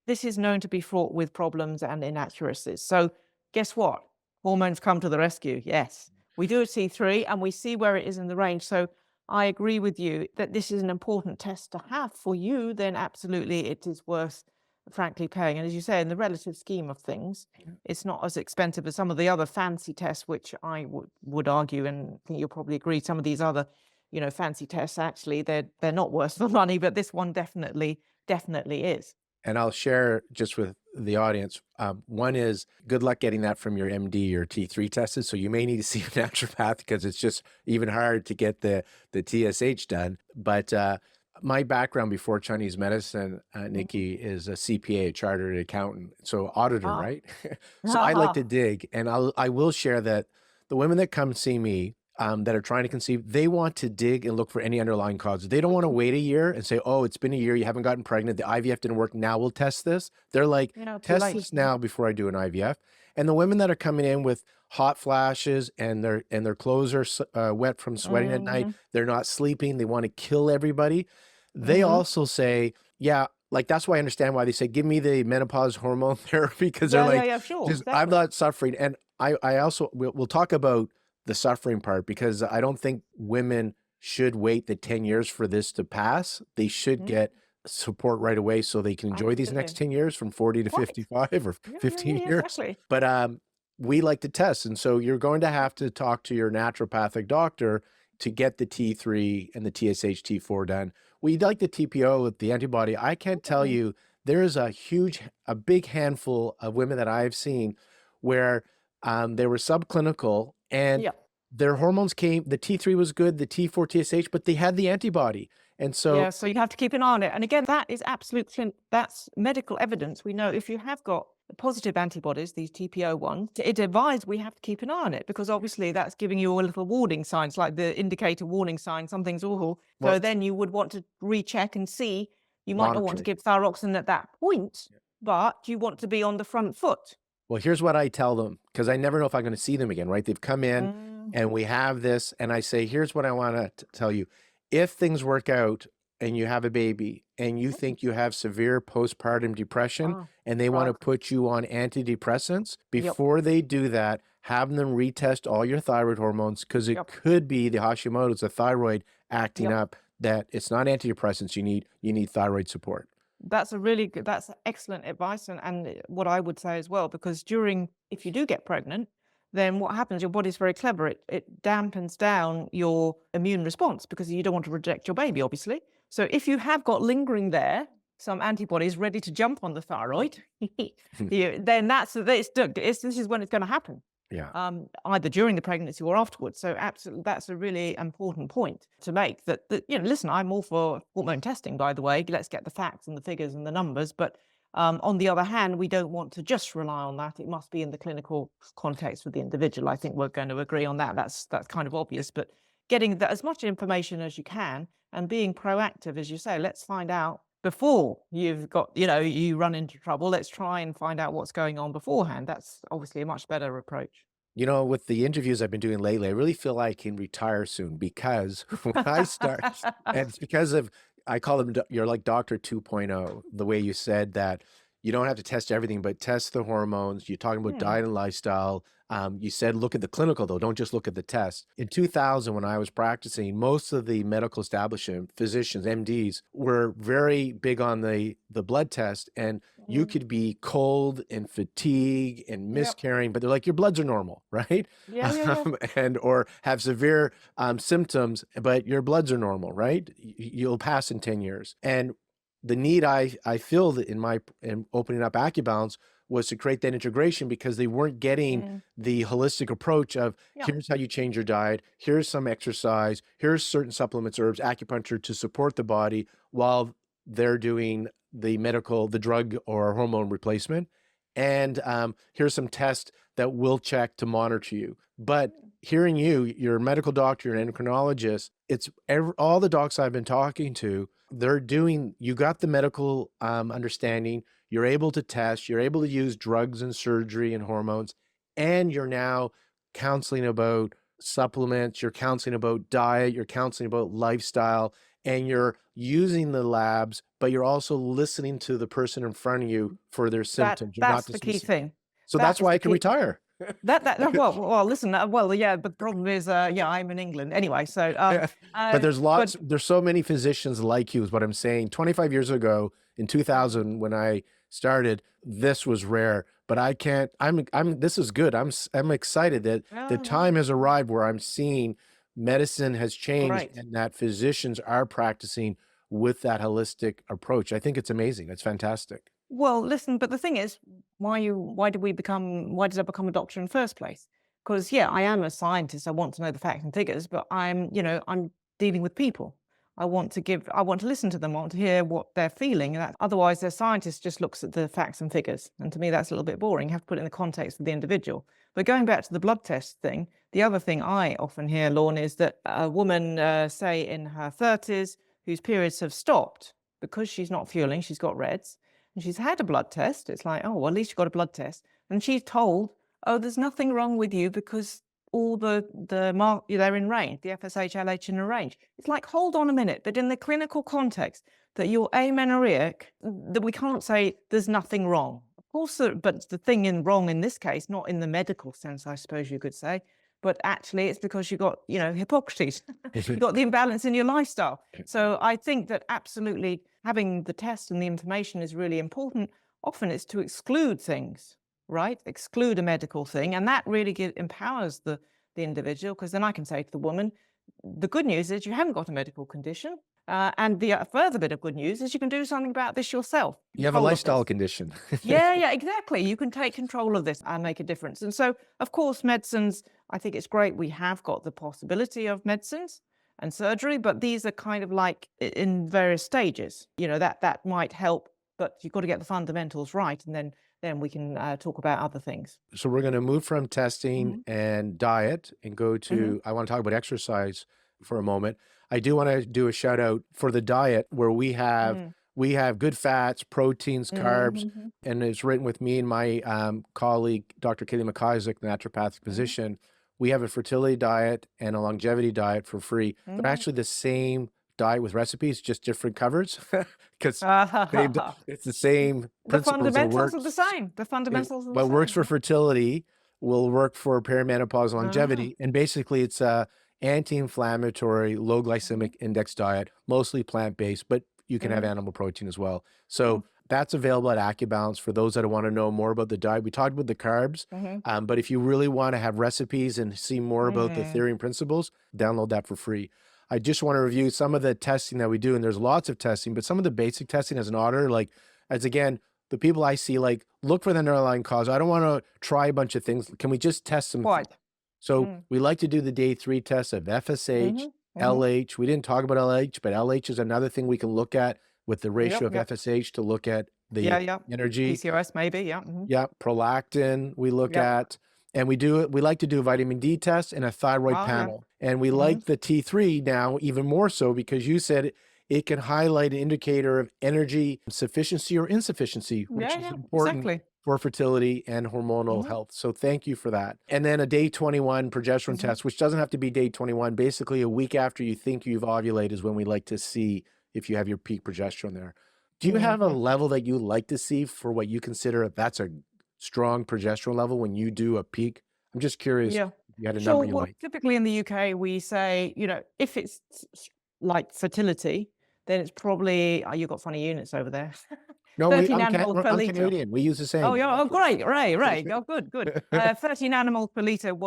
This is known to be fraught with problems and inaccuracies. So guess what? Hormones come to the rescue. Yes, we do a T3 and we see where it is in the range. So I agree with you that this is an important test to have for you. Then absolutely it is worth, frankly, paying. And as you say, in the relative scheme of things, it's not as expensive as some of the other fancy tests, which I would argue, and I think you'll probably agree, some of these other, fancy tests, actually, they're not worth the money, but this one definitely is. And I'll share just with the audience. One is good luck getting that from your MD, your T3 tested. So you may need to see a naturopath because it's just even hard to get the TSH done. But my background before Chinese medicine, Nikki, is a CPA, a chartered accountant, so auditor, right? So I like to dig, and I will share that the women that come see me that are trying to conceive, they want to dig and look for any underlying causes. They don't want to wait a year and say, "Oh, it's been a year, you haven't gotten pregnant, the IVF didn't work, now we'll test this." They're like, "Test this now before I do an IVF." And the women that are coming in with hot flashes and their clothes are wet from sweating at night, they're not sleeping, they want to kill everybody. They also say, yeah, like that's why I understand why they say, "Give me the menopause hormone therapy," because they're like, sure, just, I'm not suffering. And I also, we'll talk about the suffering part, because I don't think women should wait the 10 years for this to pass. They should get support right away so they can enjoy these next 10 years from 40 to 55 or 15 years. Exactly. But we like to test. And so you're going to have to talk to your naturopathic doctor to get the T3 and the TSH T4 done. We like the TPO with the antibody. I can't tell you, there is a big handful of women that I've seen where they were subclinical and their hormones came, the T3 was good, the T4 TSH, but they had the antibody. And so so you have to keep an eye on it. And again, that is that's medical evidence. We know if you have got positive antibodies, these TPO ones, it advised we have to keep an eye on it, because obviously that's giving you a little warning signs, like the indicator warning sign, something's awful. So then you would want to recheck and see. You might not want to give thyroxine at that point, but you want to be on the front foot. Well, here's what I tell them, because I never know if I'm going to see them again, right? They've come in and we have this, and I say, here's what I want to tell you. If things work out and you have a baby and you think you have severe postpartum depression and they want to put you on antidepressants, before they do that, have them retest all your thyroid hormones, because it could be the Hashimoto's, the thyroid acting up, that it's not antidepressants you need thyroid support. That's that's excellent advice. And what I would say as well, because if you do get pregnant, then what happens, your body's very clever. It dampens down your immune response, because you don't want to reject your baby, obviously. So if you have got lingering there some antibodies ready to jump on the thyroid, then this is when it's going to happen. Either during the pregnancy or afterwards. So absolutely, that's a really important point to make, that listen, I'm all for hormone testing, by the way. Let's get the facts and the figures and the numbers. But on the other hand, we don't want to just rely on that. It must be in the clinical context with the individual. I think we're going to agree on that. That's kind of obvious. But getting as much information as you can and being proactive, as you say, let's find out before you've got, you run into trouble. Let's try and find out what's going on beforehand. That's obviously a much better approach. With the interviews I've been doing lately, I really feel like I can retire soon, because when I start, and it's because of, I call them, you're like Dr. 2.0, the way you said that you don't have to test everything, but test the hormones. You're talking about Hmm. diet and lifestyle. You said look at the clinical though, don't just look at the test. In 2000, when I was practicing, most of the medical establishment, physicians, MDs, were very big on the blood test, and you Mm. could be cold and fatigue and Yep. miscarrying, but they're like, your bloods are normal, right? Yeah, yeah, yeah. And or have severe symptoms, but your bloods are normal, right? You'll pass in 10 years. And the need I feel in opening up AccuBalance was to create that integration, because they weren't getting Mm. the holistic approach of Yeah. here's how you change your diet, here's some exercise, here's certain supplements, herbs, acupuncture to support the body while they're doing the drug or hormone replacement. And here's some tests that we'll check to monitor you. But hearing you're a medical doctor, you're an endocrinologist, all the docs I've been talking to, you got the medical understanding, you're able to test, you're able to use drugs and surgery and hormones, and you're now counseling about supplements, you're counseling about diet, you're counseling about lifestyle, and you're using the labs, but you're also listening to the person in front of you for their symptoms. You're not That's the key dismissing. thing. So That that's is why the I can key. retire. Well, listen, well, yeah, but the problem is, yeah, I'm in England anyway, so, But but there's so many physicians like you is what I'm saying. 25 years ago in 2000, when I started, this was rare, but this is good. I'm excited that the oh, time has arrived where I'm seeing medicine has changed great. and that physicians are practicing with that holistic approach. I think it's amazing. It's fantastic. Well, listen, but the thing is, why did I become a doctor in the first place? Because yeah, I am a scientist. I want to know the facts and figures, but I'm dealing with people. I want to listen to them. I want to hear what they're feeling. Otherwise, their scientist just looks at the facts and figures. And to me, that's a little bit boring. You have to put it in the context of the individual. But going back to the blood test thing, the other thing I often hear, Lorne, is that a woman, say in her 30s, whose periods have stopped because she's not fueling, she's got reds, and she's had a blood test. It's like, oh, well, at least you got a blood test. And she's told, oh, there's nothing wrong with you because all they're in range, the FSH, LH in a range. It's like, hold on a minute. But in the clinical context, that you're amenorrheic, that we can't say there's nothing wrong. Of course, but the thing wrong in this case, not in the medical sense, I suppose you could say, but actually it's because you got, Hippocrates. You got the imbalance in your lifestyle. So I think that absolutely having the test and the information is really important. Often it's to exclude things, right? Exclude a medical thing. And that really empowers the individual, because then I can say to the woman, the good news is you haven't got a medical condition. And the further bit of good news is you can do something about this yourself. You have a Control of lifestyle this. condition. Yeah, yeah, exactly. You can take control of this and make a difference. And so, of course, medicines, I think it's great. We have got the possibility of medicines and surgery, but these are kind of like in various stages. That might help, but you've got to get the fundamentals right, and then we can talk about other things. So we're going to move from testing Hmm. and diet and go Hmm. to, I want to talk about exercise for a moment. I do want to do a shout out for the diet, where we have good fats, proteins, carbs, Hmm. and it's written with me and my colleague, Dr. Katie McIsaac, the naturopathic Hmm. physician. We have a fertility diet and a longevity diet for free. They're Hmm. actually the same diet with recipes, just different covers, because it's the same The principles that fundamentals are works. the same. The fundamentals are the What works same. for fertility will work for perimenopause and Ah. longevity. And basically, it's a anti-inflammatory, low Mhm. glycemic index diet, mostly plant-based, but you can have Mhm. animal protein as well. So Mm. that's available at AccuBalance for those that want to know more about the diet. We talked about the carbs, Mhm. but if you really want to have recipes and see more about the Mhm. theory and principles, download that for free. I just want to review some of the testing that we do, and there's lots of testing, but some of the basic testing as an auditor, like as again, the people I see, like, look for the underlying cause. I don't want to try a bunch of things. Can we just test some things? Quite. So Mm. we like to do the day 3 test of FSH, Mhm. Mhm. LH. We didn't talk about LH, but LH is another thing we can look at with the ratio Yep, of yep. FSH to look at Yeah, the yeah. energy. PCOS maybe, yeah. Mhm. Yeah, prolactin we look Yep. at, and we like to do a vitamin D test and a thyroid Oh, yeah. panel. And we Mhm. like the T3 now even more so, because you said it can highlight an indicator of energy sufficiency or insufficiency, which Yeah, is yeah, important exactly. for fertility and hormonal Mhm. health. So thank you for that. And then a day 21 progesterone Mhm. test, which doesn't have to be day 21. Basically, a week after you think you've ovulated is when we like to see if you have your peak progesterone there. Do you have a Mhm. level that you like to see for what you consider that's a strong progesterone level when you do a peak? I'm just curious Yeah. if you had a number Sure. you Well, like. typically in the UK, we say, if it's like fertility, then it's probably, oh, you've got funny units over there. No, 13 animals per I'm litre. Canadian. We use the Oh, same. yeah. Oh, great. Right, right. Oh, good, good. 13 animals per litre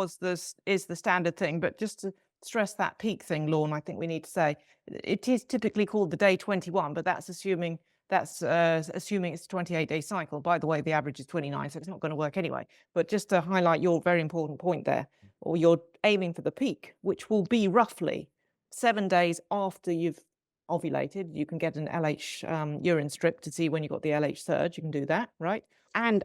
is the standard thing. But just to stress that peak thing, Lorne, I think we need to say it is typically called the day 21, but that's assuming it's a 28-day cycle. By the way, the average is 29, so it's not going to work anyway. But just to highlight your very important point there, or you're aiming for the peak, which will be roughly 7 days after you've ovulated. You can get an LH urine strip to see when you got the LH surge. You can do that, right? And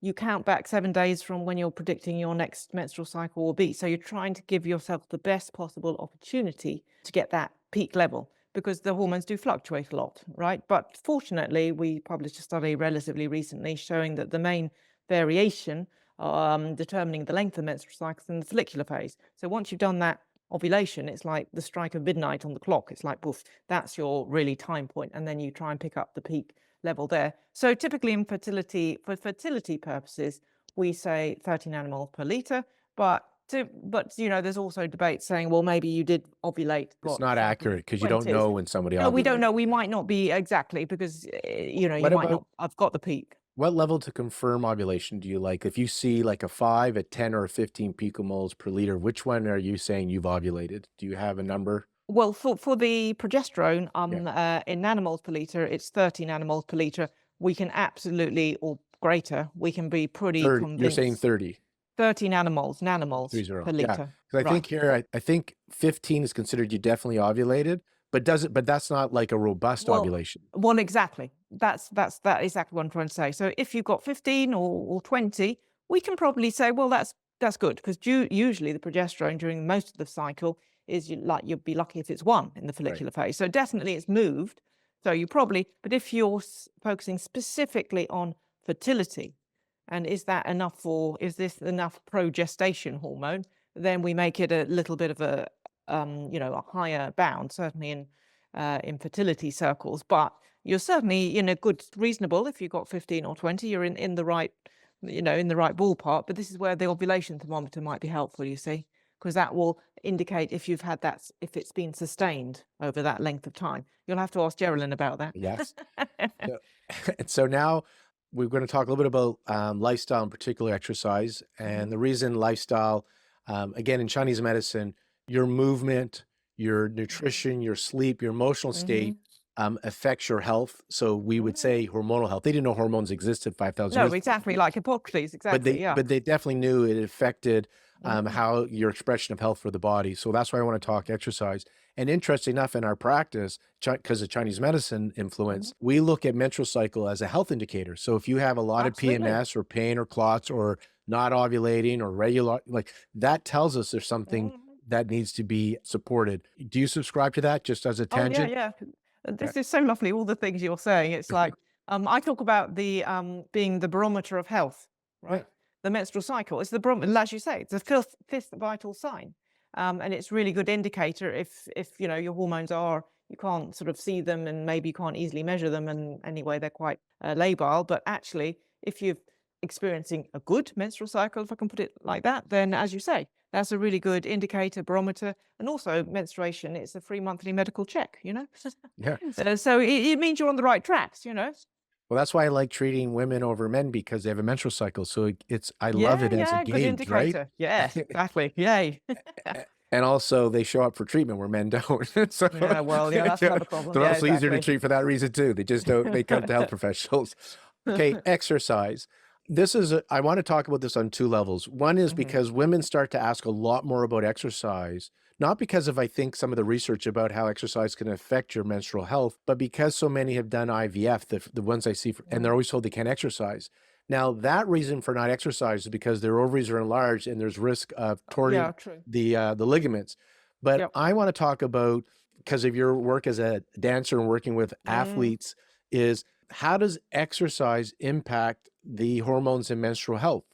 you count back 7 days from when you're predicting your next menstrual cycle will be. So you're trying to give yourself the best possible opportunity to get that peak level, because the hormones do fluctuate a lot, right? But fortunately, we published a study relatively recently showing that the main variation determining the length of menstrual cycles in the follicular phase. So once you've done that ovulation, it's like the strike of midnight on the clock. It's like, poof, that's your really time point, and then you try and pick up the peak level there. So typically in fertility, for fertility purposes, we say 13 animals per litre, but there's also debate saying, well, maybe you did ovulate, It's got not cycle accurate because you don't 20s. know when somebody No, we don't know. ovulated. We might not be exactly, because you What might not about have got the peak. what level to confirm ovulation do you like? If you see like a 5, a 10, or a 15 picomoles per liter, which one are you saying you've ovulated? Do you have a number? Well, for the progesterone, Yeah, in nanomoles per liter, it's 30 nanomoles per liter. We can absolutely, or greater, we can be pretty 30. You're saying convinced. 30. 30 nanomoles 30. per Yeah. liter. Because I think Right. here, I think 15 is considered you definitely ovulated, but that's not like a robust Well, ovulation. well, exactly. That exactly what I'm trying to say. So if you've got 15 or 20, we can probably say, well, that's good, because usually the progesterone during most of the cycle is you'd be lucky if it's 1 in the Right. follicular phase. So definitely it's moved. So you probably, but if you're focusing specifically on fertility, and is this enough progestation hormone, then we make it a little bit of a higher bound, certainly in fertility circles. But you're certainly in a good, reasonable, if you've got 15 or 20, you're in the right, in the right ballpark. But this is where the ovulation thermometer might be helpful, you see, because that will indicate if you've had that, if it's been sustained over that length of time. You'll have to ask Geraldine about that. Yes. So, and so now we're going to talk a little bit about lifestyle, in particular exercise. And the reason lifestyle, again, in Chinese medicine, your movement, your nutrition, your sleep, your emotional state Mhm. affects your health. So we would Mhm. say hormonal health. They didn't know hormones existed 5,000 No, years ago, exactly, like Hippocrates, exactly, yeah. but they definitely knew it affected Mhm. how your expression of health for the body. So that's why I want to talk exercise. And interesting enough, in our practice, because of Chinese medicine Mhm. influence, we look at menstrual cycle as a health indicator. So if you have a lot of Absolutely. PMS or pain or clots or not ovulating or regular, like that tells us there's something Mhm. that needs to be supported. Do you subscribe to that just as a Oh, yeah, tangent? yeah. Yeah. This is so lovely, all the things you're saying. It's like, I talk about the being the barometer of health, Yeah. right? The menstrual cycle. It's the barometer, as you say, it's the fifth vital sign. And it's really good indicator if your hormones are, you can't sort of see them, and maybe you can't easily measure them, and anyway, they're quite labile. But actually, if you're experiencing a good menstrual cycle, if I can put it like that, then as you say, that's a really good indicator, barometer. And also menstruation, it's a free monthly medical check. Yeah. So it means you're on the right tracks. Well, that's why I like treating women over men because they have a menstrual cycle. So I love Yeah, it as a yeah, good gauge, right? indicator. Yes, exactly. Yay. And also they show up for treatment where men don't. So Yeah, well, yeah, that's another problem. they're Yeah, also easier to exactly. treat for that reason too. They just don't, they come to health professionals. Okay, exercise. I want to talk about this on 2 levels. One is Mhm. because women start to ask a lot more about exercise, not because of, I think, some of the research about how exercise can affect your menstrual health, but because so many have done IVF, the ones I see, and they're Mhm. always told they can't exercise. Now, that reason for not exercise is because their ovaries are enlarged and there's risk of Yeah, torting true. the ligaments. But Yep. I want to talk about, because of your work as a dancer and working with Mm. athletes, is how does exercise impact the hormones in menstrual health?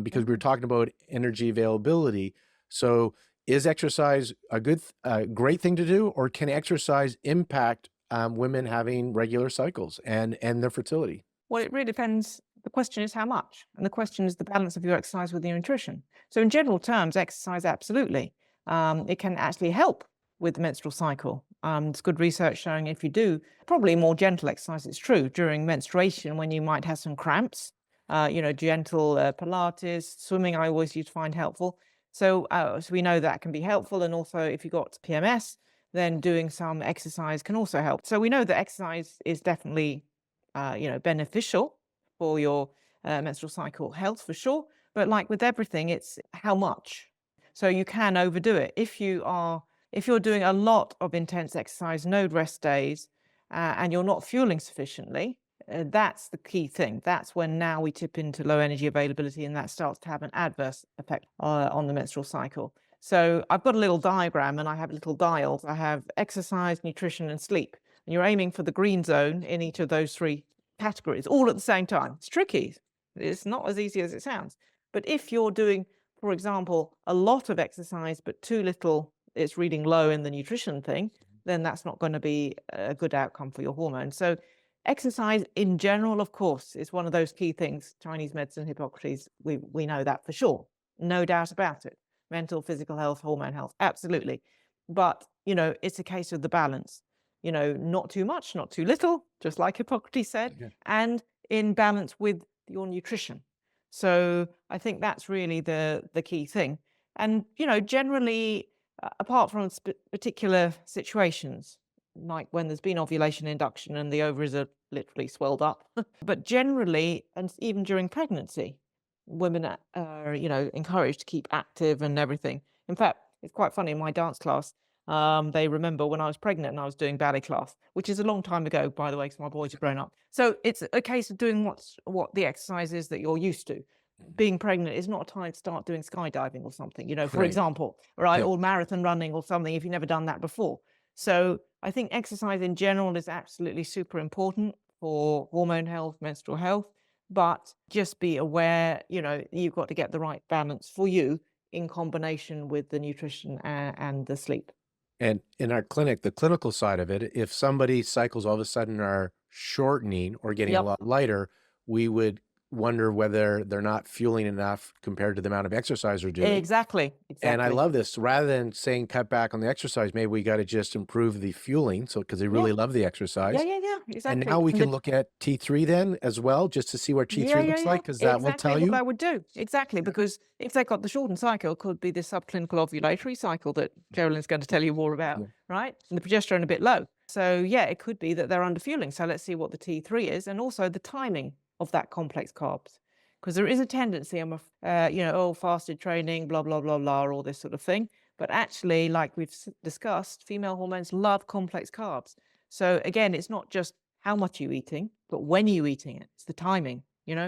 Because we were Mhm. talking about energy availability. So is exercise a great thing to do, or can exercise impact women having regular cycles and their fertility? Well, it really depends. The question is how much, and the question is the balance of your exercise with your nutrition. So, in general terms, exercise absolutely. It can actually help with the menstrual cycle. There's good research showing if you do probably more gentle exercise, it's true during menstruation when you might have some cramps. Gentle Pilates, swimming. I always used to find helpful. So we know that can be helpful, and also if you've got PMS, then doing some exercise can also help. So we know that exercise is definitely beneficial for your menstrual cycle health for sure. But like with everything, it's how much. So you can overdo it. If you're doing a lot of intense exercise, no rest days, and you're not fueling sufficiently, that's the key thing. That's when now we tip into low energy availability, and that starts to have an adverse effect on the menstrual cycle. So I've got a little diagram and I have little dials. I have exercise, nutrition, and sleep. And you're aiming for the green zone in each of those three categories all at the same time. It's tricky. It's not as easy as it sounds. But if you're doing, for example, a lot of exercise but too little, it's reading low in the nutrition thing, then that's not going to be a good outcome for your hormones. So exercise in general, of course, is one of those key things. Chinese medicine, Hippocrates, we know that for sure. No doubt about it. Mental, physical health, hormone health, absolutely. But, it's a case of the balance. Not too much, not too little, just like Hippocrates said, and in balance with your nutrition. So I think that's really the key thing. And, generally, apart from particular situations, like when there's been ovulation induction and the ovaries are literally swelled up, but generally, and even during pregnancy, women are, encouraged to keep active and everything. In fact, it's quite funny in my dance class. They remember when I was pregnant and I was doing ballet class, which is a long time ago, by the way, because my boys are grown up. So it's a case of doing what the exercise is that you're used to. Being pregnant is not a time to start doing skydiving or something, for Right. example, right? Yep. Or marathon running or something if you've never done that before. So I think exercise in general is absolutely super important for hormone health, menstrual health, but just be aware, you've got to get the right balance for you in combination with the nutrition and the sleep. And in our clinic, the clinical side of it, if somebody's cycles all of a sudden are shortening or getting a Yep. lot lighter, we would wonder whether they're not fueling enough compared to the amount of exercise they're doing. Exactly. And I Exactly. love this. Rather than saying cut back on the exercise, maybe we got to just improve the fueling. So, because they Yeah. really love the Yeah. exercise. Yeah. And Exactly. now we And can look at T3 then as well, just to see what T3 looks yeah. like, because that will Exactly tell what you. I would do. Exactly. Because if they've got the shortened cycle, it could be the subclinical ovulatory cycle that Geraldine's going to tell you more about, Yeah. right? And the progesterone a bit low. So yeah, it could be that they're under fueling. So let's see what the T3 is, and also the timing of that complex carbs. Because there is a tendency, fasted training, blah, blah, blah, blah, all this sort of thing. But actually, like we've discussed, female hormones love complex carbs. So again, it's not just how much you're eating, but when you're eating it. It's the timing,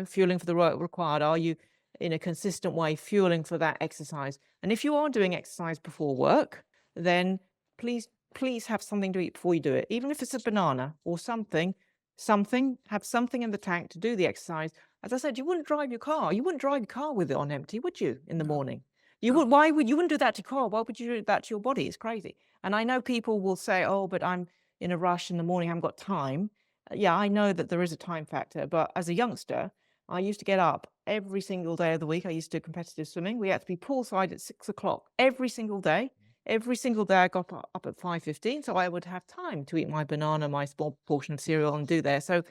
fueling for the work required. Are you in a consistent way fueling for that exercise? And if you are doing exercise before work, then please have something to eat before you do it. Even if it's a banana or something, have something in the tank to do the exercise. As I said, you wouldn't drive your car. You wouldn't drive your car with it on empty, would you, in the morning? You would. You wouldn't do that to your car? Why would you do that to your body? It's crazy. And I know people will say, "Oh, but I'm in a rush in the morning. I haven't got time." Yeah, I know that there is a time factor. But as a youngster, I used to get up every single day of the week. I used to do competitive swimming. We had to be poolside at 6 o'clock every single day. Every single day I got up at 5:15, so I would have time to eat my banana, my small portion of cereal, and do there. So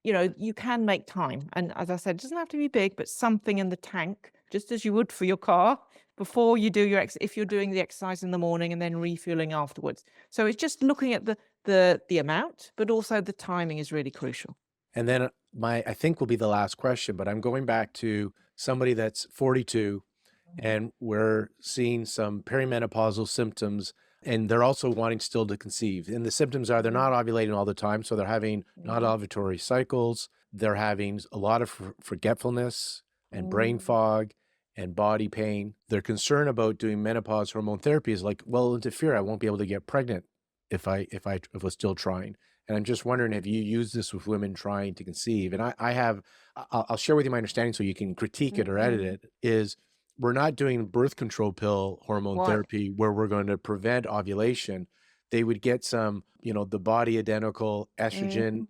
you can make time. And as I said, it doesn't have to be big, but something in the tank, just as you would for your car, before you do if you're doing the exercise in the morning and then refueling afterwards. So it's just looking at the amount, but also the timing is really crucial. And then I think will be the last question, but I'm going back to somebody that's 42 and we're seeing some perimenopausal symptoms, and they're also wanting still to conceive. And the symptoms are they're not ovulating all the time, so they're having not ovulatory cycles. They're having a lot of forgetfulness and brain fog and body pain. They're concerned about doing menopause hormone therapy is like, well, it'll interfere. I won't be able to get pregnant if I was still trying. And I'm just wondering if you use this with women trying to conceive. And I'll share with you my understanding so you can critique it or edit it, is we're not doing birth control pill hormone Right. therapy where we're going to prevent ovulation. they would get some, the body identical estrogen, Mhm.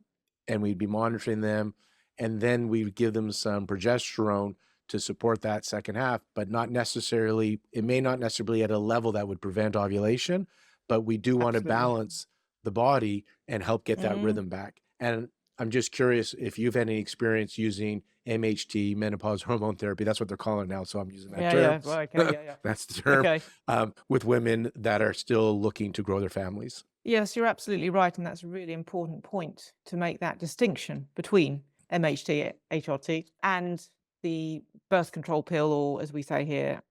and we'd be monitoring them. And then we would give them some progesterone to support that second half, but it may not necessarily be at a level that would prevent ovulation, but we do want to Absolutely. balance the body and help get that Mhm. rhythm back. And I'm just curious if you've had any experience using MHT, menopause hormone therapy. That's what they're calling it now. So I'm using that Yeah, term. yeah. Well, okay, yeah, yeah. That's the term, Okay. with women that are still looking to grow their families. Yes, you're absolutely right, and that's a really important point to make that distinction between MHT, HRT, and the birth control pill, or as we say here,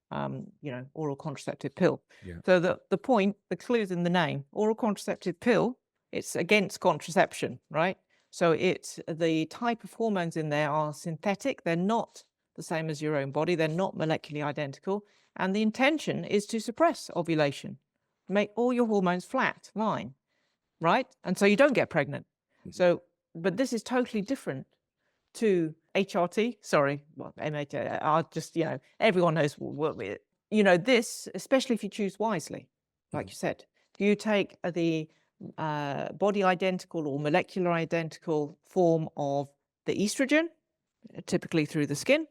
oral contraceptive pill. Yeah. So the clue is in the name. Oral contraceptive pill, it's against contraception, right? So it's the type of hormones in there are synthetic. They're not the same as your own body. They're not molecularly identical, and the intention is to suppress ovulation, make all your hormones flat line, right? And so you don't get pregnant. Mhm. So, but this is totally different to HRT. Sorry, well, MHT. I'll just, everyone knows what we, this, especially if you choose wisely, like Mhm. you said. If you take the body identical or molecular identical form of the estrogen, typically through the skin,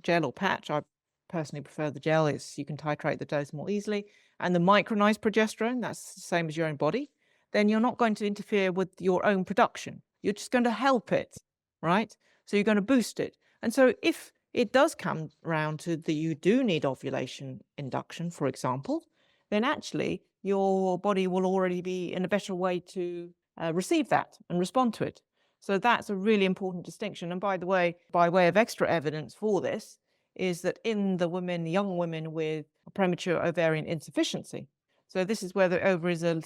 gel or patch. I personally prefer the gel. You can titrate the dose more easily. And the micronized progesterone, that's the same as your own body, then you're not going to interfere with your own production. You're just going to help it, right? So you're going to boost it. And so if it does come around to you do need ovulation induction, for example, then actually your body will already be in a better way to receive that and respond to it. So that's a really important distinction. And by the way, by way of extra evidence for this, is that in the young women with premature ovarian insufficiency, so this is where the ovaries are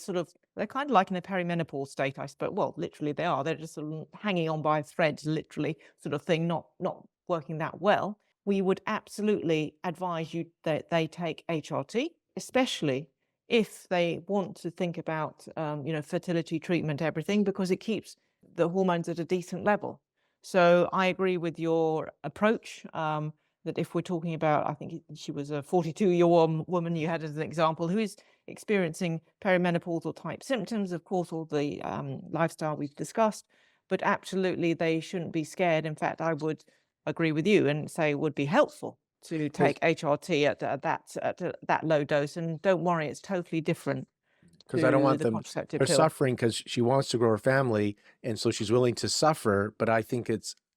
they're kind of like in a perimenopause state, I suppose. Well, literally they are. They're just sort of hanging on by threads, literally sort of thing, not working that well. We would absolutely advise you that they take HRT, especially if they want to think about, fertility treatment, everything, because it keeps the hormones at a decent level. So I agree with your approach, that if we're talking about, I think she was a 42-year-old woman you had as an example, who is experiencing perimenopausal type symptoms, of course, all the lifestyle we've discussed, but absolutely they shouldn't be scared. In fact, I would agree with you and say it would be helpful to take HRT at that low dose. And don't worry, it's totally different Because I don't to want the them contraceptive they're pill. suffering because she wants to grow her family, and so she's willing to suffer, but I think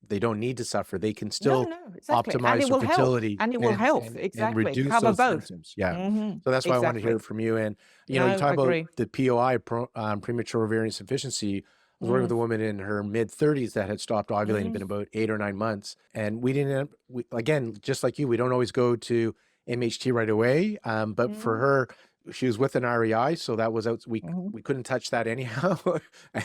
they don't need to suffer. They can No, still no, exactly. And optimize it their will help. fertility And it will and help. and Exactly. reduce Cover those both. symptoms. Yeah. So that's why I wanted to hear Exactly. it from you. And, you No, talk about agree. the POI, premature ovarian insufficiency. I was working with Mm, a woman in her mid-30s that had stopped ovulating, mm, been about 8 or 9 months, and we didn't again, just like you, we don't always go to MHT right away, but for mm, her, she was with an REI, so that was out. mhm, We couldn't touch that anyhow,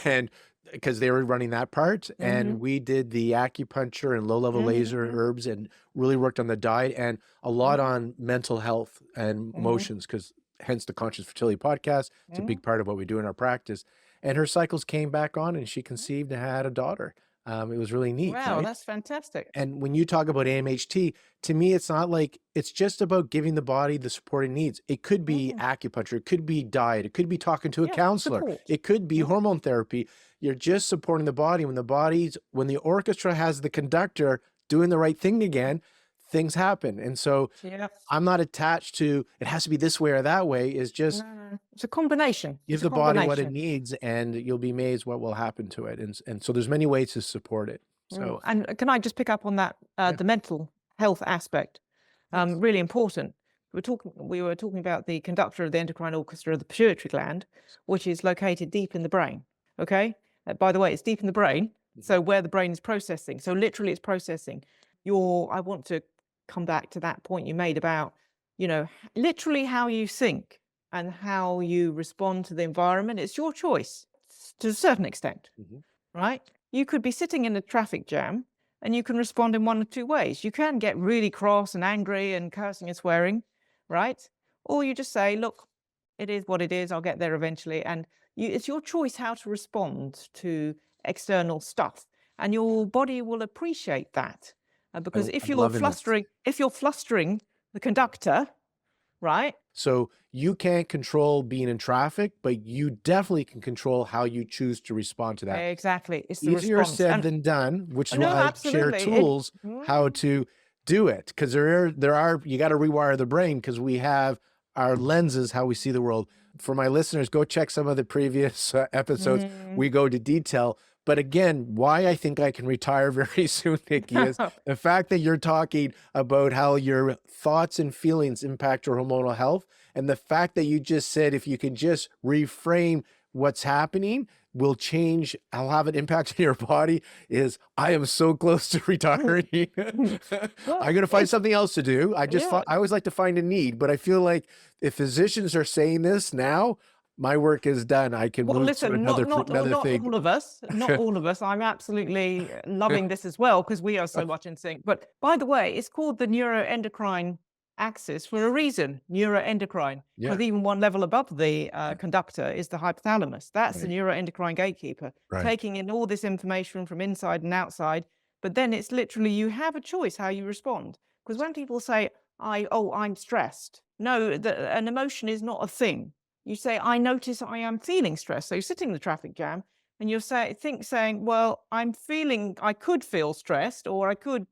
and because they were running that part, and mhm, we did the acupuncture and low-level laser and mhm, herbs, and really worked on the diet and a lot mhm, on mental health and mhm, emotions, because hence the Conscious Fertility podcast. It's a mhm. big part of what we do in our practice. And her cycles came back on, and she conceived and had a daughter. It was really neat, Wow, right? that's fantastic. And when you talk about AMHT, to me, it's not like it's just about giving the body the support it needs. It could be Mm, acupuncture, it could be diet, it could be talking to a yeah, counselor, support. it could be Mm, hormone therapy. You're just supporting the body. When the orchestra has the conductor doing the right thing again, things happen. And so yeah. I'm not attached to it has to be this way or that way. Is No, just no. It's a combination. give It's a the body what it combination. needs, and you'll be amazed what will happen to it. And so there's many ways to support it. So And can I just pick up on that, yeah, the mental health aspect? yes. Really important. We were talking about the conductor of the endocrine orchestra of the pituitary gland, which is located deep in the brain. Okay. By the way, it's deep in the brain, Mhm. so where the brain is processing. So literally, it's processing. I want to come back to that point you made about, literally how you think and how you respond to the environment. It's your choice to a certain extent, Mhm. right? You could be sitting in a traffic jam and you can respond in one of two ways. You can get really cross and angry and cursing and swearing, right? Or you just say, look, it is what it is. I'll get there eventually. And it's your choice how to respond to external stuff. And your body will appreciate that. Because I'm loving this. if you're flustering the conductor, right? So you can't control being in traffic, but you definitely can control how you choose to respond to that. Exactly. It's the Easier response. said And than done, which is no, why I share absolutely. tools how Mm, to do it. Because there are you got to rewire the brain because we have our lenses, how we see the world. For my listeners, go check some of the previous episodes. mm. We go to detail. But again, why I think I can retire very soon, Nikki, is the fact that you're talking about how your thoughts and feelings impact your hormonal health. And the fact that you just said, if you can just reframe what's happening, will change, I'll have an impact on your body, is I am so close to retiring. Well, I'm going to find it's something else to do. yeah. I always like to find a need, but I feel like if physicians are saying this now, my work is done. I can Well, move to listen, not not another not thing. all of us, not all of us. I'm absolutely loving this as well because we are so much in sync. But by the way, it's called the neuroendocrine axis for a reason. Neuroendocrine, Yeah, because even one level above the conductor is the hypothalamus. That's the right, neuroendocrine gatekeeper, right. taking in all this information from inside and outside. But then it's literally you have a choice how you respond. Because when people say, I'm stressed," no, an emotion is not a thing. You say, I notice I am feeling stressed. So you're sitting in the traffic jam and you're saying, well, I could feel stressed or I could,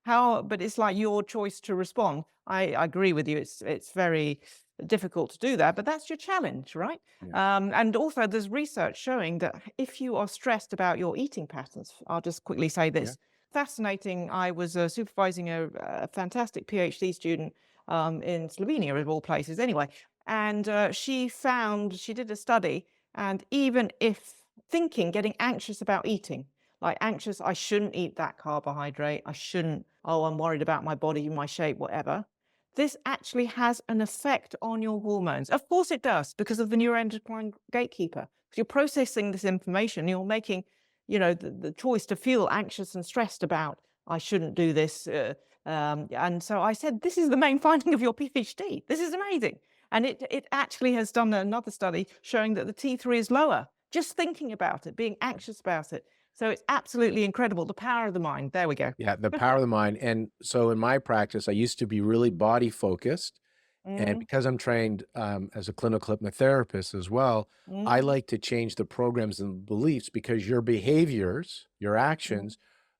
but it's like your choice to respond. I agree with you. It's very difficult to do that, but that's your challenge, right? Yeah, And also there's research showing that if you are stressed about your eating patterns, I'll just quickly say yeah. this. Fascinating. I was supervising a fantastic PhD student in Slovenia, of all places. Anyway, and she did a study, and even if getting anxious about eating, like anxious, I shouldn't eat that carbohydrate, I shouldn't, oh, I'm worried about my body, my shape, whatever. This actually has an effect on your hormones. Of course it does, because of the neuroendocrine gatekeeper. Because you're processing this information, you're making, the choice to feel anxious and stressed about, I shouldn't do this. And so I said, this is the main finding of your PhD. This is amazing. And it actually has done another study showing that the T3 is lower, just thinking about it, being anxious about it. So it's absolutely incredible. The power of the mind. There we go. Yeah, the power of the mind. And so in my practice, I used to be really body focused. And Mm, because I'm trained as a clinical hypnotherapist as well, I mm, like to change the programs and beliefs because your behaviors, your mm. actions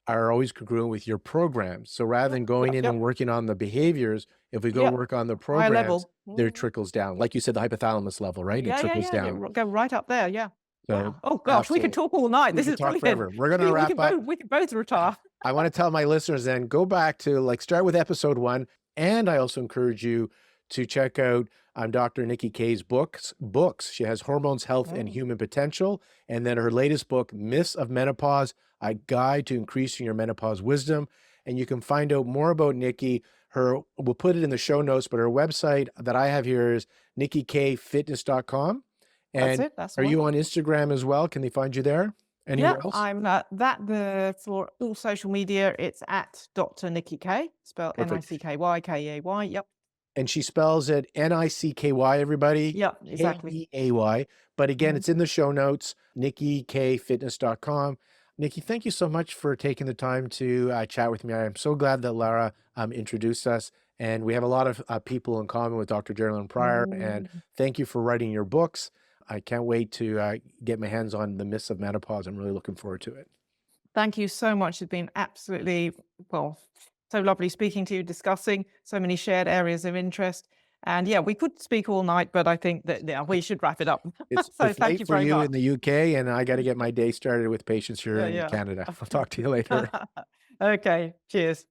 are always congruent with your programs. So rather Yep, than going yep, in and yep, working on the behaviors, if we go yep. work on the Higher programs, level. there Mm. trickles down. Like you said, the hypothalamus level, right? It Yeah, yeah, trickles yeah. down. Go right up there. Yeah. So Wow. Oh gosh, we could absolutely. talk all night. We This could is talk brilliant. forever. We're going to wrap up. We could both retire. I want to tell my listeners then go back to start with episode 1. And I also encourage you to check out Dr. Nicky Keay's books. She has Hormones, Health, and Mm. Human Potential. And then her latest book, Myths of Menopause, a guide to increasing your menopause wisdom. And you can find out more about Nikki. We'll put it in the show notes, but her website that I have here is nickykfitness.com. That's And it. That's the are one. you on Instagram as well? Can they find you there? Yeah, Anywhere else? I'm for all social media. It's at Dr. Nicky Keay, spelled Perfect. Nickykay. Yep, And she spells it Nicky, everybody, yep, exactly. Keay. But again, Mhm. it's in the show notes, nickykfitness.com. Nikki, thank you so much for taking the time to chat with me. I am so glad that Lara introduced us. And we have a lot of people in common with Dr. Geraldine Pryor. And Mm. thank you for writing your books. I can't wait to get my hands on The Myths of Menopause. I'm really looking forward to it. Thank you so much. It's been absolutely, well, so lovely speaking to you, discussing so many shared areas of interest. And yeah, we could speak all night, but I think that yeah, we should wrap it up. So It's thank late you for very you in much. the UK, and I got to get my day started with patients here in Yeah. Canada. I'll talk to you later. Okay. Cheers.